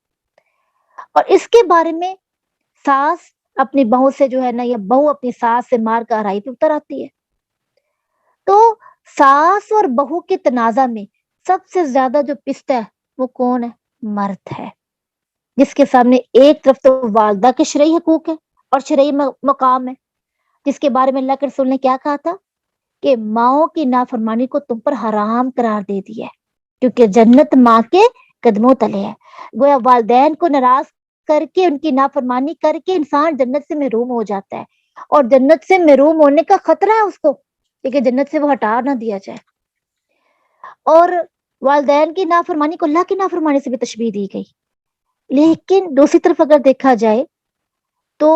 اور اس کے بارے میں ساس اپنی بہو سے جو ہے نا، یا بہو اپنی ساس سے مار کر آرائی پہ اتر آتی ہے۔ تو ساس اور بہو کے تنازع میں سب سے زیادہ جو پستا ہے وہ کون ہے؟ مرد ہے، جس کے سامنے ایک طرف تو والدہ کے شرعی حقوق ہے اور شرعی مقام ہے، جس کے بارے میں اللہ کے رسول نے کیا کہا تھا کہ ماؤں کی نافرمانی کو تم پر حرام قرار دے دیا ہے، کیونکہ جنت ماں کے قدموں تلے ہے۔ گویا والدین کو ناراض کر کے، ان کی نافرمانی کر کے انسان جنت سے محروم ہو جاتا ہے، اور جنت سے محروم ہونے کا خطرہ ہے اس کو، لیکن جنت سے وہ ہٹا نہ دیا جائے۔ اور والدین کی نافرمانی کو اللہ کی نافرمانی سے بھی تشبیہ دی گئی. لیکن دوسری طرف اگر دیکھا جائے تو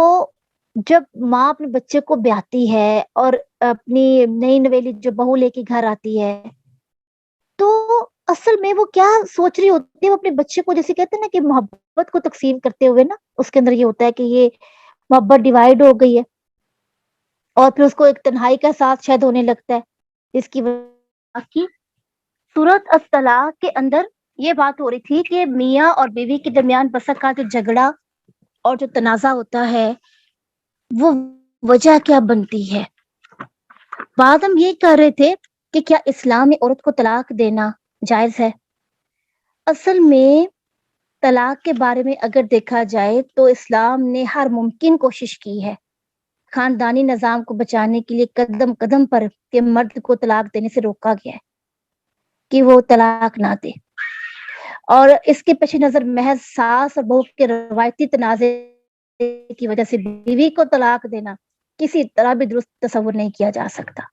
جب ماں اپنے بچے کو بیاتی ہے اور اپنی نئی نویلی جو بہو لے کے گھر آتی ہے تو اصل میں وہ کیا سوچ رہی ہوتی ہے. وہ اپنے بچے کو جیسے کہتے ہیں نا کہ محبت کو تقسیم کرتے ہوئے نا اس کے اندر یہ ہوتا ہے کہ یہ محبت ڈیوائڈ ہو گئی ہے اور پھر اس کو ایک تنہائی کا ساتھ شاید ہونے لگتا ہے. اس کی وجہ کی سورت الطلاق کے اندر یہ بات ہو رہی تھی کہ میاں اور بیوی کے درمیان بس کا جو جھگڑا اور جو تنازع ہوتا ہے وہ وجہ کیا بنتی ہے. بات ہم یہ کر رہے تھے کہ کیا اسلام میں عورت کو طلاق دینا جائز ہے. اصل میں طلاق کے بارے میں اگر دیکھا جائے تو اسلام نے ہر ممکن کوشش کی ہے خاندانی نظام کو بچانے کے لیے قدم قدم پر کہ مرد کو طلاق دینے سے روکا گیا ہے کہ وہ طلاق نہ دے. اور اس کے پیش نظر محض ساس اور بہو کے روایتی تنازع کی وجہ سے بیوی کو طلاق دینا کسی طرح بھی درست تصور نہیں کیا جا سکتا.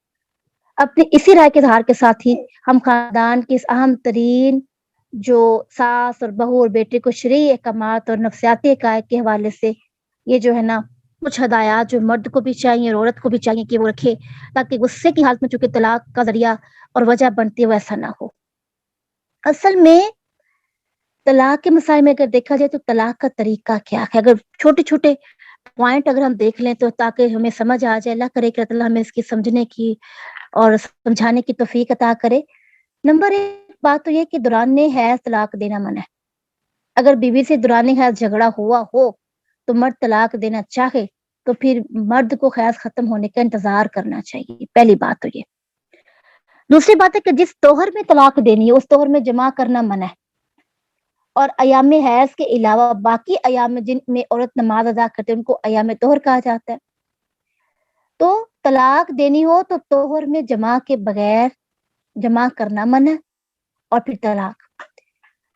اپنی اسی رائے کے اظہار کے ساتھ ہی ہم خاندان کی اس اہم ترین جو ساس اور بہو اور بیٹے کو شرعی احکامات اور نفسیاتی حقائق کے حوالے سے یہ جو ہے نا کچھ ہدایات جو مرد کو بھی چاہیے اور عورت کو بھی چاہیے کہ وہ رکھے تاکہ غصے کی حالت میں چونکہ طلاق کا ذریعہ اور وجہ بنتی ہے ویسا نہ ہو. اصل میں طلاق کے مسائل میں اگر دیکھا جائے تو طلاق کا طریقہ کیا ہے. اگر چھوٹے چھوٹے پوائنٹ اگر ہم دیکھ لیں تو تاکہ ہمیں سمجھ آ جائے. اللہ کرے کہ اللہ ہمیں اس کی سمجھنے کی اور سمجھانے کی توفیق عطا کرے. نمبر ایک بات تو یہ کہ دوران حیض طلاق دینا منع ہے. اگر بیوی سے دوران حیض جھگڑا ہوا ہو تو مرد طلاق دینا چاہے تو پھر مرد کو حیض ختم ہونے کا انتظار کرنا چاہیے. پہلی بات تو یہ. دوسری بات ہے کہ جس توہر میں طلاق دینی ہے اس توہر میں جمع کرنا منع ہے اور ایام حیض کے علاوہ باقی ایام میں جن میں عورت نماز ادا کرتے ہیں ان کو ایام توہر کہا جاتا ہے. تو طلاق دینی ہو تو توہر میں جمع کے بغیر جمع کرنا منع اور پھر طلاق.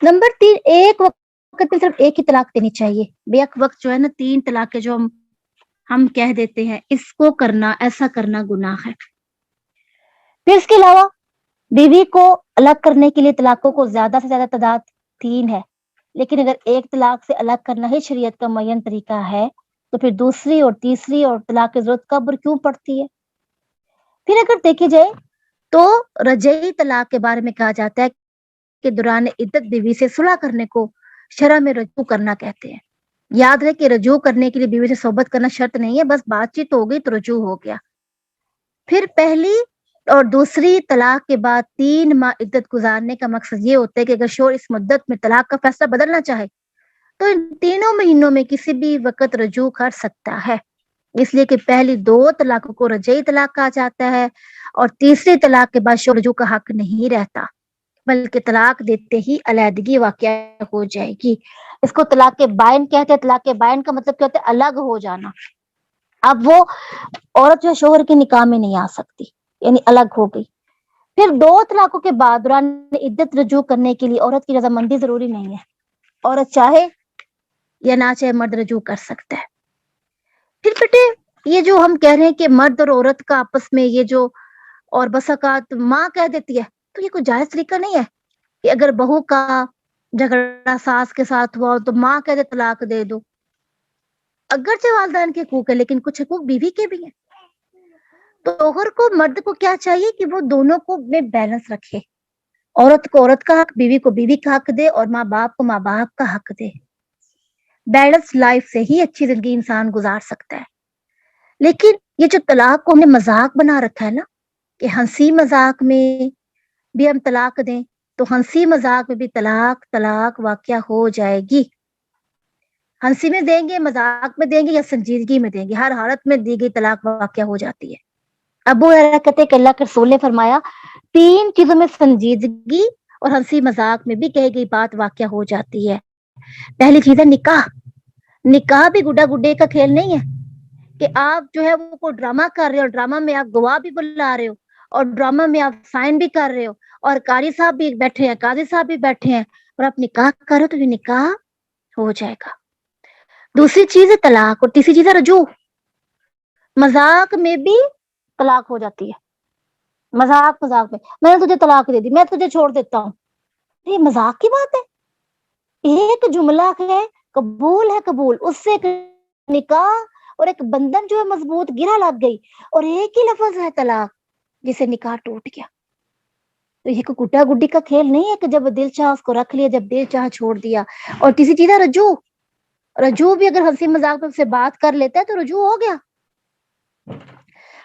نمبر 3 ایک وقت میں صرف ایک ہی طلاق دینی چاہیے. بے وقت جو ہے نا 3 طلاق جو ہم کہہ دیتے ہیں اس کو کرنا ایسا کرنا گناہ ہے. پھر اس کے علاوہ بیوی کو الگ کرنے کے لیے طلاقوں کو زیادہ سے زیادہ تعداد 3 ہے. لیکن اگر ایک طلاق سے الگ کرنا ہی شریعت کا معین طریقہ ہے تو پھر دوسری اور تیسری اور طلاق کی ضرورت کب اور کیوں پڑتی ہے. پھر اگر دیکھی جائے تو رجعی طلاق کے بارے میں کہا جاتا ہے کہ دوران عدت بیوی سے صلح کرنے کو شرع میں رجوع کرنا کہتے ہیں. یاد رہے کہ رجوع کرنے کے لیے بیوی سے صحبت کرنا شرط نہیں ہے. بس بات چیت ہو گئی تو رجوع ہو گیا. پھر پہلی اور دوسری طلاق کے بعد 3 ماہ عدت گزارنے کا مقصد یہ ہوتا ہے کہ اگر شوہر اس مدت میں طلاق کا فیصلہ بدلنا چاہے تو ان 3 مہینوں میں کسی بھی وقت رجوع کر سکتا ہے. اس لیے کہ پہلی 2 طلاقوں کو رجعی طلاق کہا جاتا ہے اور تیسری طلاق کے بعد شوہر رجوع کا حق نہیں رہتا بلکہ طلاق دیتے ہی علیحدگی واقع ہو جائے گی. اس کو طلاق بائن کہتے ہیں. طلاق بائن کا مطلب کیا ہوتا ہے؟ الگ ہو جانا. اب وہ عورت جو شوہر کے نکاح میں نہیں آ سکتی یعنی الگ ہو گئی. پھر 2 طلاقوں کے بعد دوران عدت رجوع کرنے کے لیے عورت کی رضامندی ضروری نہیں ہے. عورت چاہے یا نہ چاہے مرد رجوع کر سکتا ہے. پھر بیٹے یہ جو ہم کہہ رہے ہیں کہ مرد اور عورت کا آپس میں یہ جو اور بس اوقات ماں کہہ دیتی ہے تو یہ کوئی جائز طریقہ نہیں ہے کہ اگر بہو کا جھگڑا ساس کے ساتھ ہوا تو ماں کہہ دے طلاق دے دو. اگرچہ والدین کے حقوق ہے لیکن کچھ حقوق بیوی کے بھی ہیں. تو شوہر کو مرد کو کیا چاہیے کہ وہ دونوں کو میں بیلنس رکھے. عورت کو عورت کا حق بیوی کو بیوی کا حق دے اور ماں باپ کو ماں باپ کا حق دے. بیلنس لائف سے ہی اچھی زندگی انسان گزار سکتا ہے. لیکن یہ جو طلاق کو ہم نے مذاق بنا رکھا ہے نا کہ ہنسی مذاق میں بھی ہم طلاق دیں تو ہنسی مذاق میں بھی طلاق واقع ہو جائے گی. ہنسی میں دیں گے مذاق میں دیں گے یا سنجیدگی میں دیں گے ہر حالت میں دی گئی طلاق واقع ہو جاتی ہے. ابو ہریرہ کہتے کہ اللہ کے رسول نے فرمایا 3 چیزوں میں سنجیدگی اور ہنسی مذاق میں بھی کہی گئی بات واقع ہو جاتی ہے. پہلی چیز ہے نکاح. نکاح بھی گڈا گڈے کا کھیل نہیں ہے کہ آپ جو ہے وہ کوئی ڈرامہ کر رہے ہو اور ڈرامہ میں آپ گواہ بھی بلا رہے ہو اور ڈرامہ میں آپ سائن بھی کر رہے ہو اور قاری صاحب بھی بیٹھے ہیں قاضی صاحب بھی بیٹھے ہیں اور آپ نکاح کر رہے ہو تو یہ نکاح ہو جائے گا. دوسری چیز ہے طلاق اور تیسری چیز ہے رجوع. مذاق میں بھی طلاق ہو جاتی ہے. مذاق میں میں نے تجھے طلاق دے دی میں تجھے چھوڑ دیتا ہوں یہ مذاق کی بات ہے؟ ایک جملہ ہے قبول، اس سے ایک نکاح اور ایک بندھن جو ہے مضبوط گرہ لگ گئی، اور ایک ہی لفظ ہے طلاق جسے نکاح ٹوٹ گیا۔ تو یہ کوئی گڈا گڈی کا کھیل نہیں ہے کہ جب دل چاہ اس کو رکھ لیا، جب دل چاہ چھوڑ دیا۔ اور کسی چیز کا رجوع بھی اگر ہنسی مذاق میں سے بات کر لیتا ہے تو رجوع ہو گیا۔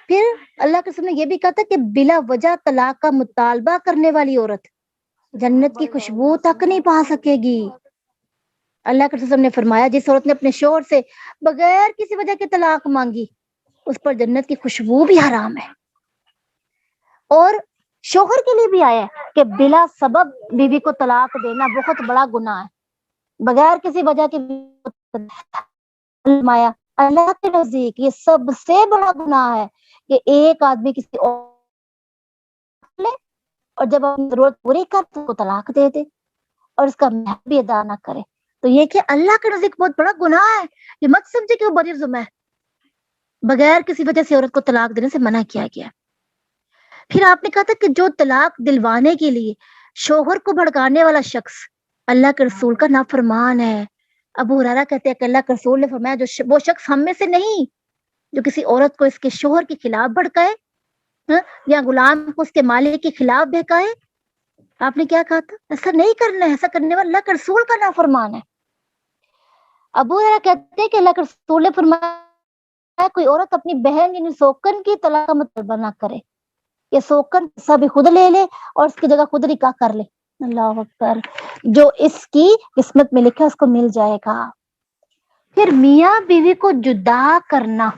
پھر اللہ کے رسول نے یہ بھی کہا تھا کہ بلا وجہ طلاق کا مطالبہ کرنے والی عورت جنت کی خوشبو تک نہیں پا سکے گی۔ اللہ کے رسول نے فرمایا جس عورت نے اپنے شوہر سے بغیر کسی وجہ کے طلاق مانگی اس پر جنت کی خوشبو بھی حرام ہے۔ اور شوہر کے لیے بھی آیا ہے کہ بلا سبب بیوی کو طلاق دینا بہت بڑا گناہ ہے، بغیر کسی وجہ کے فرمایا اللہ کے نزدیک یہ سب سے بڑا گناہ ہے کہ ایک آدمی کسی اور لے اور جب اپنی ضرورت پوری کر تو کو طلاق دے دے اور اس کا مہر بھی ادا نہ کرے، تو یہ کہ اللہ کے نزدیک بہت بڑا گناہ ہے۔ یہ مت سمجھے کہ وہ بری ذمہ ہے، بغیر کسی وجہ سے عورت کو طلاق دینے سے منع کیا گیا۔ پھر آپ نے کہا تھا کہ جو طلاق دلوانے کے لیے شوہر کو بھڑکانے والا شخص اللہ کے رسول کا نافرمان ہے۔ ابو ہریرہ کہتے ہیں کہ اللہ کے رسول نے فرمایا وہ شخص ہم میں سے نہیں جو کسی عورت کو اس کے شوہر کے خلاف بھڑکائے یا غلام کو اس کے مالک کے خلاف بہکائے۔ آپ نے کیا کہا تھا؟ ایسا نہیں کرنا ہے، ایسا کرنے والا اللہ کے رسول کا نافرمان ہے۔ ابو ہریرہ کہتے ہیں کہ اللہ کے رسول نے فرمایا کوئی عورت اپنی بہن یعنی سوکن کی طلاق کا مطالبہ نہ کرے، یہ سوکن سب خود لے لے اور اس کی جگہ خود نکاح کر لے۔ اللہ اکبر، جو اس کی قسمت میں لکھا اس کو مل جائے گا۔ پھر میاں بیوی کو جدا کرنا،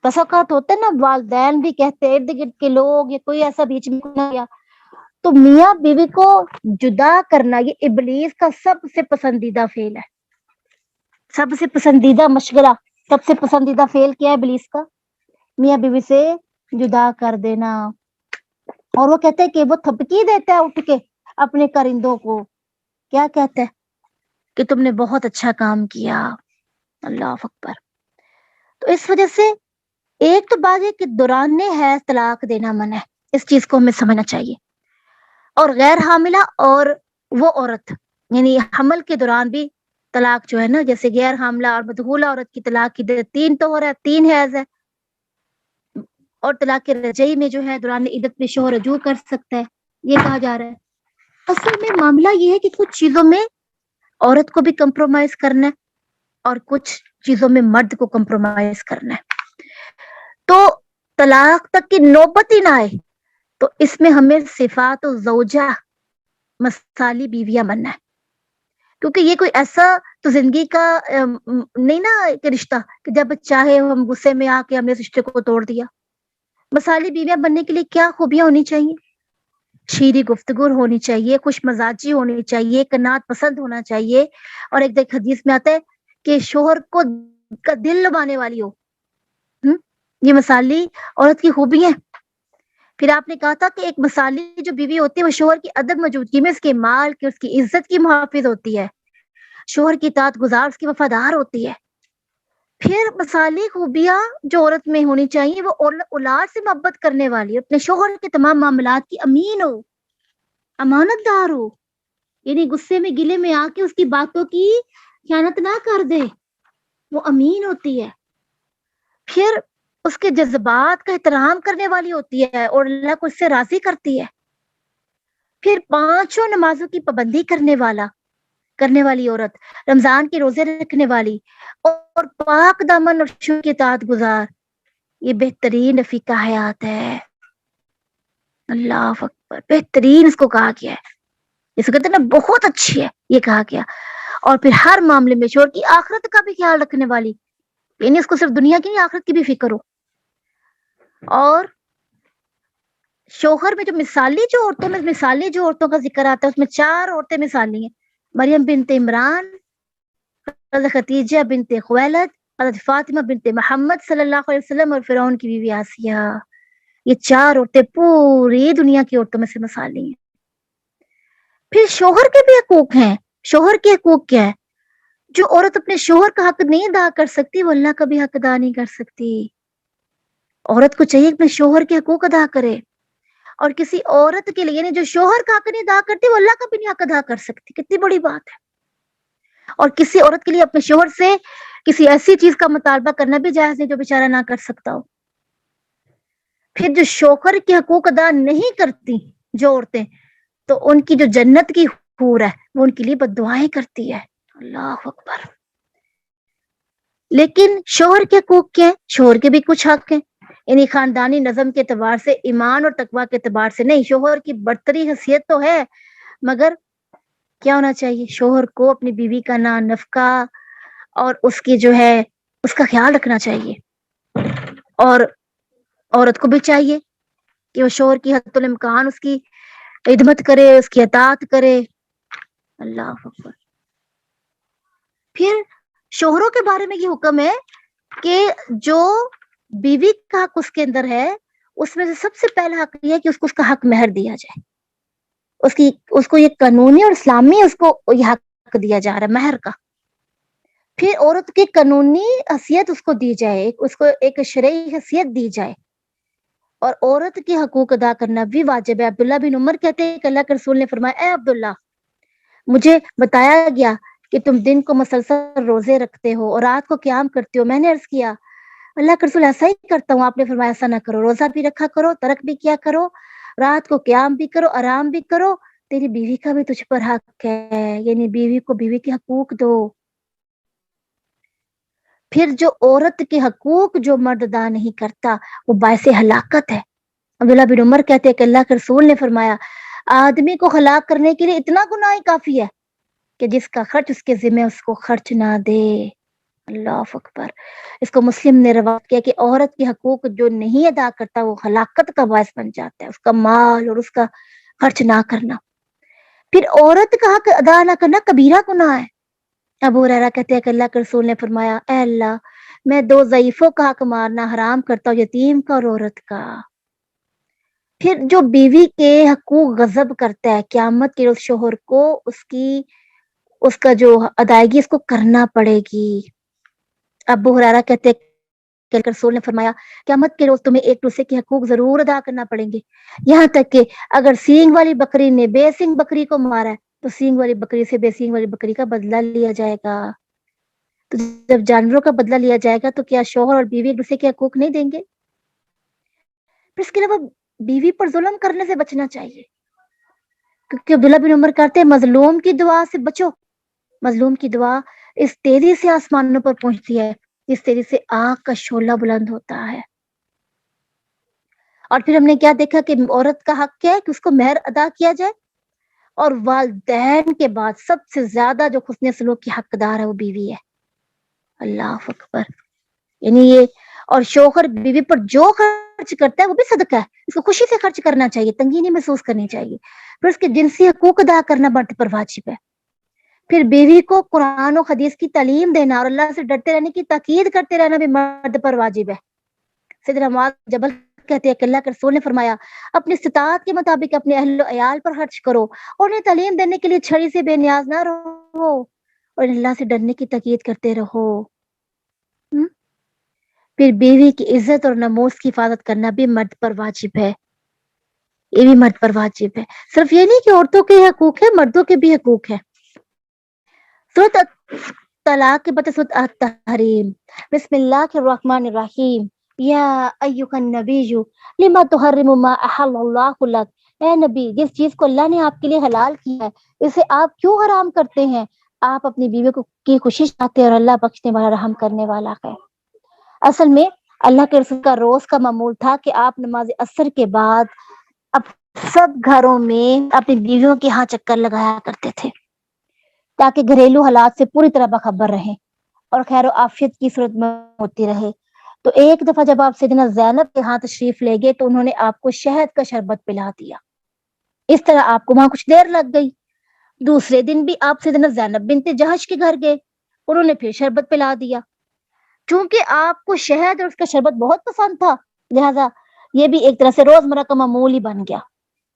بس اوقات ہوتا ہے نا والدین بھی کہتے ہیں، ارد گرد کے لوگ یا کوئی ایسا بیچ میں نہ گیا، تو میاں بیوی کو جدا کرنا یہ ابلیس کا سب سے پسندیدہ فعل ہے، سب سے پسندیدہ مشغلہ، سب سے پسندیدہ فعل کیا ہے ابلیس کا؟ میاں بیوی سے جدا کر دینا۔ اور وہ کہتے ہیں کہ وہ تھپکی دیتا ہے اٹھ کے اپنے کرندوں کو، کیا کہتا ہے کہ تم نے بہت اچھا کام کیا۔ اللہ اکبر۔ تو اس وجہ سے ایک تو بات ہے کہ دوران حیض طلاق دینا منع ہے، اس چیز کو ہمیں سمجھنا چاہیے۔ اور غیر حاملہ اور وہ عورت یعنی حمل کے دوران بھی طلاق جو ہے نا، جیسے غیر حاملہ اور مدغولہ عورت کی طلاق کی 3 طہور ہے، 3 حیض ہے، اور طلاق رجعی میں جو ہے دوران عدت میں شوہر رجوع کر سکتا ہے، یہ کہا جا رہا ہے۔ اصل میں معاملہ یہ ہے کہ کچھ چیزوں میں عورت کو بھی کمپرومائز کرنا ہے اور کچھ چیزوں میں مرد کو کمپرومائز کرنا ہے، تو طلاق تک کی نوبت ہی نہ آئے تو اس میں ہمیں صفات و زوجہ مثالی بیویاں بننا ہے، کیونکہ یہ کوئی ایسا تو زندگی کا نہیں نا کہ رشتہ کہ جب چاہے ہم غصے میں آ کے ہم نے رشتے کو توڑ دیا۔ مثالی بیویاں بننے کے لیے کیا خوبیاں ہونی چاہیے؟ شیریں گفتگو ہونی چاہیے، خوش مزاجی ہونی چاہیے، قناعت پسند ہونا چاہیے، اور ایک حدیث میں آتا ہے کہ شوہر کو کا دل لبانے والی ہو۔ یہ مثالی عورت کی خوبی ہے۔ پھر آپ نے کہا تھا کہ ایک مثالی جو بیوی ہوتی ہے وہ شوہر کی عدم موجودگی میں اس کے مال کی، اس کی عزت کی محافظ ہوتی ہے، شوہر کی اطاعت گزار، اس کی وفادار ہوتی ہے۔ پھر مثالی خوبیاں جو عورت میں ہونی چاہیے وہ اولاد سے محبت کرنے والی، اپنے شوہر کے تمام معاملات کی امین ہو، امانت دار ہو، یعنی غصے میں گلے میں آ کے اس کی باتوں کی خیانت نہ کر دے، وہ امین ہوتی ہے۔ پھر اس کے جذبات کا احترام کرنے والی ہوتی ہے اور اللہ کو اس سے راضی کرتی ہے۔ پھر 5 نمازوں کی پابندی کرنے والی عورت، رمضان کے روزے رکھنے والی اور پاک دامن اور شوہر کی اطاعت گزار، یہ بہترین رفیقہ حیات ہے۔ اللہ اکبر، بہترین اس کو کہا گیا ہے، جس کو کہتے ہیں نا بہت اچھی ہے، یہ کہا گیا۔ اور پھر ہر معاملے میں شوہر کی آخرت کا بھی خیال رکھنے والی، یعنی اس کو صرف دنیا کی نہیں آخرت کی بھی فکر ہو۔ اور شوہر میں جو مثالی عورتوں کا ذکر آتا ہے اس میں 4 عورتیں مثالی ہیں: مریم بنت عمران، حضرت خدیجہ بنت خویلد، حضرت فاطمہ بنت محمد صلی اللہ علیہ وسلم، اور فرعون کی بیوی آسیہ۔ یہ 4 عورتیں پوری دنیا کی عورتوں میں سے مثالی ہیں۔ پھر شوہر کے بھی حقوق ہیں۔ شوہر کے حقوق کیا ہے؟ جو عورت اپنے شوہر کا حق نہیں ادا کر سکتی وہ اللہ کا بھی حق ادا نہیں کر سکتی۔ عورت کو چاہیے اپنے شوہر کے حقوق ادا کرے، اور کسی عورت کے لیے، یعنی جو شوہر کا حق نہیں ادا کرتی وہ اللہ کا بھی نہیں حق ادا کر سکتی. کتنی بڑی بات ہے. اور کسی عورت کے لیے اپنے شوہر سے کسی ایسی چیز کا مطالبہ کرنا بھی جائز نہیں جو بیچارہ نہ کر سکتا ہو. پھر جو شوہر کے حقوق ادا نہیں کرتی جو عورتیں، تو ان کی جو جنت کی حور ہے وہ ان کے لیے بد دعائیں کرتی ہے. اللہ اکبر. لیکن شوہر کے حقوق کیا ہیں؟ شوہر کے بھی کچھ حق ہیں، یعنی خاندانی نظم کے اعتبار سے، ایمان اور تقوی کے اعتبار سے نہیں. شوہر کی برتری حیثیت تو ہے، مگر کیا ہونا چاہیے؟ شوہر کو اپنی بیوی کا نفقہ اور اس کی جو ہے اس کا خیال رکھنا چاہیے. اور عورت کو بھی چاہیے کہ وہ شوہر کی حد الامکان اس کی خدمت کرے، اس کی اطاعت کرے. اللہ اکبر. پھر شوہروں کے بارے میں یہ حکم ہے کہ جو بیوی کا حق اس کے اندر ہے، اس میں سے سب سے پہلا حق یہ ہے کہ اس کو اس کا حق مہر دیا جائے. اس کو یہ قانونی اور اسلامی اس کو یہ حق دیا جا رہا ہے مہر کا. پھر عورت کی قانونی حیثیت اس کو دی جائے، اس کو ایک شرعی حیثیت دی جائے. اور عورت کے حقوق ادا کرنا بھی واجب ہے. عبداللہ بن عمر کہتے ہیں کہ اللہ کے رسول نے فرمایا، اے عبداللہ، مجھے بتایا گیا کہ تم دن کو مسلسل روزے رکھتے ہو اور رات کو قیام کرتے ہو. میں نے عرض کیا، اللہ کے رسول ایسا ہی کرتا ہوں. آپ نے فرمایا ایسا نہ کرو، روزہ بھی رکھا کرو، ترک بھی کیا کرو، رات کو قیام بھی کرو، آرام بھی کرو. تیری بیوی کا بھی تجھ پر حق ہے، یعنی بیوی کو بیوی کے حقوق دو. پھر جو عورت کے حقوق جو مرد ادا نہیں کرتا وہ باعث ہلاکت ہے. عبداللہ بن عمر کہتے ہیں کہ اللہ کے رسول نے فرمایا، آدمی کو ہلاک کرنے کے لیے اتنا گناہ کافی ہے کہ جس کا خرچ اس کے ذمہ اس کو خرچ نہ دے. اللہ اکبر. اس کو مسلم نے روایت کیا کہ عورت کے حقوق جو نہیں ادا کرتا وہ ہلاکت کا باعث بن جاتا ہے، اس کا مال اور اس کا خرچ نہ کرنا. پھر عورت کا حق ادا نہ کرنا کبیرہ گناہ ہے. ابو ہریرہ کہتے ہیں کہ اللہ کے رسول نے فرمایا، اے اللہ، میں 2 ضعیفوں کا حق مارنا حرام کرتا ہوں، یتیم کا اور عورت کا. پھر جو بیوی کے حقوق غضب کرتا ہے، قیامت کے روز شوہر کو اس کا جو ادائیگی اس کو کرنا پڑے گی. ابو ہریرہ کہتے ہیں کہ رسول نے فرمایا، قیامت کے روز تمہیں ایک دوسرے کے حقوق ضرور ادا کرنا پڑیں گے، یہاں تک کہ اگر سینگ والی بکری نے بے سینگ بکری کو مارا ہے تو سینگ والی بکری سے بے سینگ والی بکری کا بدلہ لیا جائے گا. تو جب جانوروں کا بدلہ لیا جائے گا تو کیا شوہر اور بیوی ایک دوسرے کے حقوق نہیں دیں گے؟ پھر اس کے علاوہ بیوی پر ظلم کرنے سے بچنا چاہیے، کیونکہ عبداللہ بن عمر کہتے ہیں مظلوم کی دعا سے بچو. مظلوم کی دعا اس تیزی سے آسمانوں پر پہنچتی ہے جس تیزی سے آگ کا شعلہ بلند ہوتا ہے. اور پھر ہم نے کیا دیکھا کہ عورت کا حق کیا ہے کہ اس کو مہر ادا کیا جائے، اور والدین کے بعد سب سے زیادہ جو حسن سلوک کی حقدار ہے وہ بیوی ہے. اللہ اکبر. یعنی یہ، اور شوہر بیوی پر جو خرچ کرتا ہے وہ بھی صدقہ ہے، اس کو خوشی سے خرچ کرنا چاہیے، تنگی نہیں محسوس کرنی چاہیے. پھر اس کے جنسی حقوق ادا کرنا مرد پر واجب ہے. پھر بیوی کو قرآن و حدیث کی تعلیم دینا اور اللہ سے ڈرتے رہنے کی تاکید کرتے رہنا بھی مرد پر واجب ہے. سیدنا معاذ جبل کہتے ہیں کہ اللہ کے رسول نے فرمایا، اپنی استطاعت کے مطابق اپنے اہل و عیال پر خرچ کرو اور انہیں تعلیم دینے کے لیے چھڑی سے بے نیاز نہ رہو اور اللہ سے ڈرنے کی تاکید کرتے رہو. پھر بیوی کی عزت اور ناموس کی حفاظت کرنا بھی مرد پر واجب ہے، یہ بھی مرد پر واجب ہے. صرف یہ نہیں کہ عورتوں کے حقوق ہے، مردوں کے بھی حقوق ہے. سورۃ طلاق کے بعد سورۃ التحریم. بسم اللہ الرحمن الرحیم. یا ایھا النبی لما تحرم ما احل اللہ لک. اے نبی، جس چیز کو اللہ نے آپ کے لیے حلال کیا ہے اسے آپ کیوں حرام کرتے ہیں؟ آپ اپنی بیوی کی خوشی چاہتے ہیں اور اللہ بخشنے والا رحم کرنے والا ہے. اصل میں اللہ کے رسول کا روز کا معمول تھا کہ آپ نماز عصر کے بعد اب سب گھروں میں اپنی بیویوں کے ہاں چکر لگایا کرتے تھے تاکہ گھریلو حالات سے پوری طرح باخبر رہیں اور خیر و عافیت کی صورت میں ہوتی رہے. تو ایک دفعہ جب آپ سیدنا زینب کے ہاں تشریف لے گئے تو انہوں نے آپ کو شہد کا شربت پلا دیا. اس طرح آپ کو وہاں کچھ دیر لگ گئی. دوسرے دن بھی آپ سیدنا زینب بنت جہش کے گھر گئے، انہوں نے پھر شربت پلا دیا. چونکہ آپ کو شہد اور اس کا شربت بہت پسند تھا، لہذا یہ بھی ایک طرح سے روزمرہ کا معمول ہی بن گیا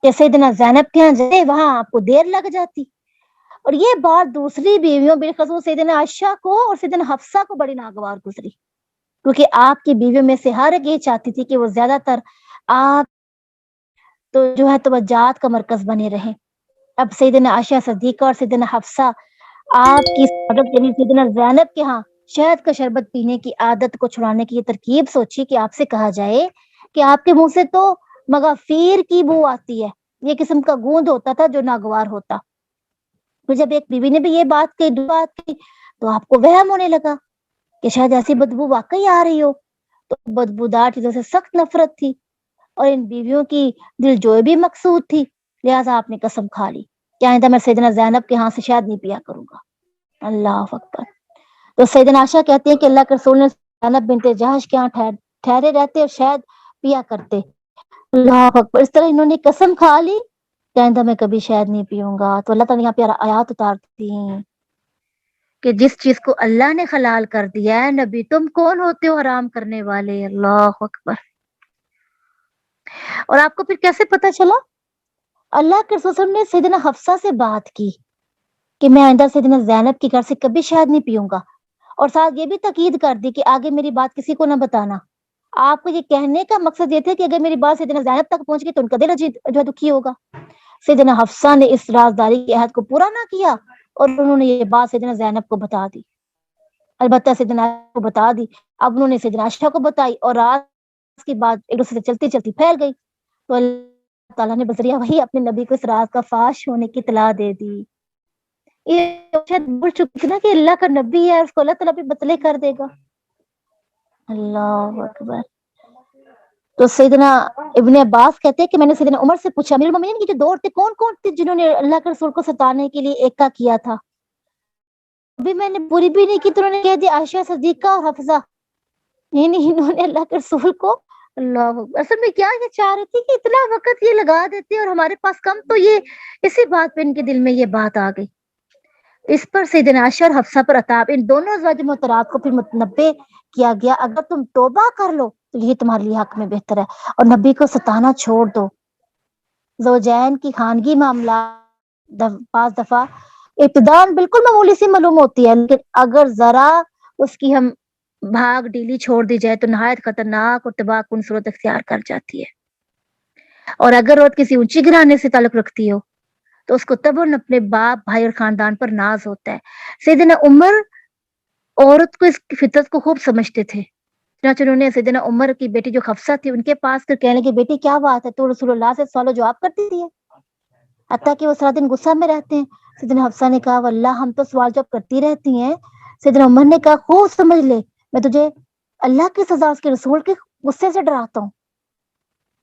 کہ سیدنا زینب کے ہاں جائے وہاں آپ کو دیر لگ جاتی. اور یہ بات دوسری بیویوں بالخصوص سیدنا عائشہ کو اور سیدنا حفصہ کو بڑی ناگوار گزری، کیونکہ آپ کی بیویوں میں سے ہر ایک یہ چاہتی تھی کہ وہ زیادہ تر آپ تو جو ہے توجہات کا مرکز بنے رہیں۔ اب سیدنا عائشہ صدیقہ اور سیدنا حفصہ آپ کی عادت یعنی سیدنا زینب کے ہاں شہد کا شربت پینے کی عادت کو چھڑانے کی یہ ترکیب سوچی کہ آپ سے کہا جائے کہ آپ کے منہ سے تو مغافیر کی بو آتی ہے، یہ قسم کا گوند ہوتا تھا جو ناگوار ہوتا۔ تو جب ایک بیوی نے بھی یہ بات کی تو آپ کو وہم ہونے لگا کہ شاید ایسی بدبو واقعی آ رہی ہو۔ تو بدبودار چیزوں سے سخت نفرت تھی اور ان بیویوں کی دل جوئی بھی مقصود تھی، لہٰذا آپ نے قسم کھا لی کہ آئندہ میں سیدنا زینب کے ہاں سے شاید نہیں پیا کروں گا۔ اللہ اکبر۔ تو سیدنا عائشہ کہتے ہیں کہ اللہ کے رسول نے زینب بنت جہش کے ہاں ٹھہرے رہتے اور شاید پیا کرتے۔ اللہ اکبر۔ اس طرح انہوں نے قسم کھا لی کہ آئندہ میں کبھی شاید نہیں پیوں گا۔ تو اللہ تعالیٰ یہاں پہ آیات اتارتی ہیں کہ جس چیز کو اللہ نے حلال کر دیا ہے، نبی تم کون ہوتے ہو حرام کرنے والے؟ اللہ اکبر۔ اور آپ کو پھر کیسے پتا چلا؟ اللہ کے رسول نے سیدنا حفصہ سے بات کی کہ میں آئندہ سیدنا زینب کے گھر سے کبھی شہد نہیں پیوں گا، اور ساتھ یہ بھی تاکید کر دی کہ آگے میری بات کسی کو نہ بتانا۔ آپ کو یہ کہنے کا مقصد یہ تھا کہ اگر میری بات سیدنا زینب تک پہنچ گئی تو ان کا دل جو دکھی ہوگا۔ سیدنا حفصہ نے اس رازداری کے عہد کو پورا نہ کیا اور انہوں نے یہ بات سیدنا زینب کو بتا دی، البتہ سیدنا کو بتا دی۔ اب انہوں نے سیدنا عائشہ کو بتائی اور راز کی بات ایک دوسرے سے چلتی چلتی پھیل گئی، تو اللہ تعالیٰ نے بذریعہ وہی اپنے نبی کو اس راز کا فاش ہونے کی اطلاع دے دی۔ یہ شاید بول چکی تھی نا کہ اللہ کا نبی ہے، اس کو اللہ تعالیٰ بھی مطلع کر دے گا۔ اللہ اکبر۔ تو سیدنا ابن عباس کہتے ہیں کہ میں نے سیدنا عمر سے پوچھا، امیر المومنین کی جو دو عورتیں کون کون تھی جنہوں نے اللہ کے رسول کو ستانے کے لیے ایکا کیا تھا؟ ابھی میں نے پوری بھی نہیں کی تو انہوں نے کہہ دیا عائشہ صدیقہ اور حفصہ، نہیں انہوں نے اللہ کے رسول کو اللہ اصل میں کیا یہ چاہ رہی تھی کہ اتنا وقت یہ لگا دیتے اور ہمارے پاس کم، تو یہ اسی بات پہ ان کے دل میں یہ بات آ گئی۔ اس پر سیدنا عائشہ اور حفصہ پر عتاب ان دونوں ازواج محترمات کو پھر متنبہ کیا گیا، اگر تم توبہ کر لو تو یہ تمہارے لیے حق میں بہتر ہے اور نبی کو ستانا چھوڑ دو۔ زوجین کی خانگی معاملات بعض دفعہ ابتداءً بالکل معمولی سی معلوم ہوتی ہے، لیکن اگر ذرا اس کی ہم بھاگ ڈیلی چھوڑ دی جائے تو نہایت خطرناک اور تباہ کن صورت اختیار کر جاتی ہے۔ اور اگر عورت کسی اونچی گھرانے سے تعلق رکھتی ہو تو اس کو طبعاً اپنے باپ بھائی اور خاندان پر ناز ہوتا ہے۔ سیدنا عمر عورت کو اس فطرت کو خوب سمجھتے تھے، چنانچہ انہوں نے سیدنا عمر کی بیٹی جو حفصہ تھی ان کے پاس کر کہنے لگے بیٹی کیا بات ہے تو رسول اللہ سے سوال و جواب کرتی تھی، حتیٰ کہ وہ سارا دن غصہ میں رہتے ہیں۔ سیدنا حفصہ نے کہا واللہ ہم تو سوال جواب کرتی رہتی ہیں۔ سیدنا عمر نے کہا خوب سمجھ لے میں تجھے اللہ کی سزا اس کے رسول کے غصے سے ڈراتا ہوں،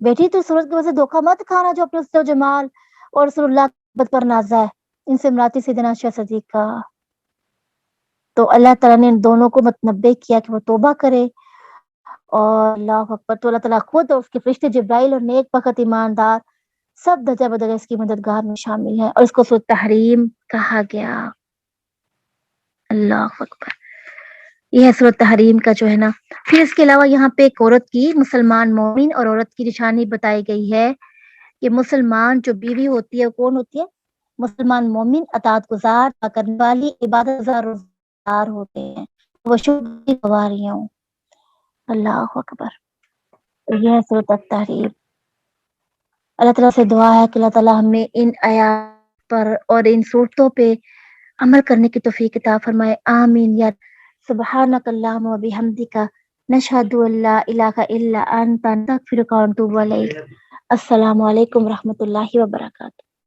بیٹی تو سورج کی وجہ سے دھوکہ مت کھانا جو اپنے حسن و جمال اور رسول اللہ بد پر نازا ہے۔ ان سے مراتی سیدنا عائشہ صدیقہ۔ تو اللہ تعالیٰ نے ان دونوں کو متنبہ کیا کہ وہ توبہ کرے، اور اللہ اکبر، تو اللہ تعالیٰ خود اور اس کے فرشتے جبرائیل اور نیک بخت ایماندار سب درجہ بدرجہ اس کی مددگار میں شامل ہیں، اور اس کو سورۃ تحریم کہا گیا۔ اللہ اکبر۔ یہ ہے سورۃ تحریم کا جو ہے نا۔ پھر اس کے علاوہ یہاں پہ ایک عورت کی مسلمان مومن اور عورت کی نشانی بتائی گئی ہے کہ مسلمان جو بیوی ہوتی ہے وہ کون ہوتی ہے؟ مسلمان مومن اطاعت گزار کرنے والی عبادت گزار روزگار ہوتے ہیں، وہ شکر گزاریاں ہوں۔ اللہ اکبر۔ یہ ہے سورۃ التحریم۔ اللہ تعالیٰ سے دعا ہے کہ اللہ تعالیٰ ہمیں ان آیات پر اور ان صورتوں پہ عمل کرنے کی توفیق عطا فرمائے، آمین یا سبحانک اللہم و بحمدک نشہد ان لا الہ الا انت نستغفرک و نتوب الیک۔ السلام علیکم ورحمۃ اللہ وبرکاتہ۔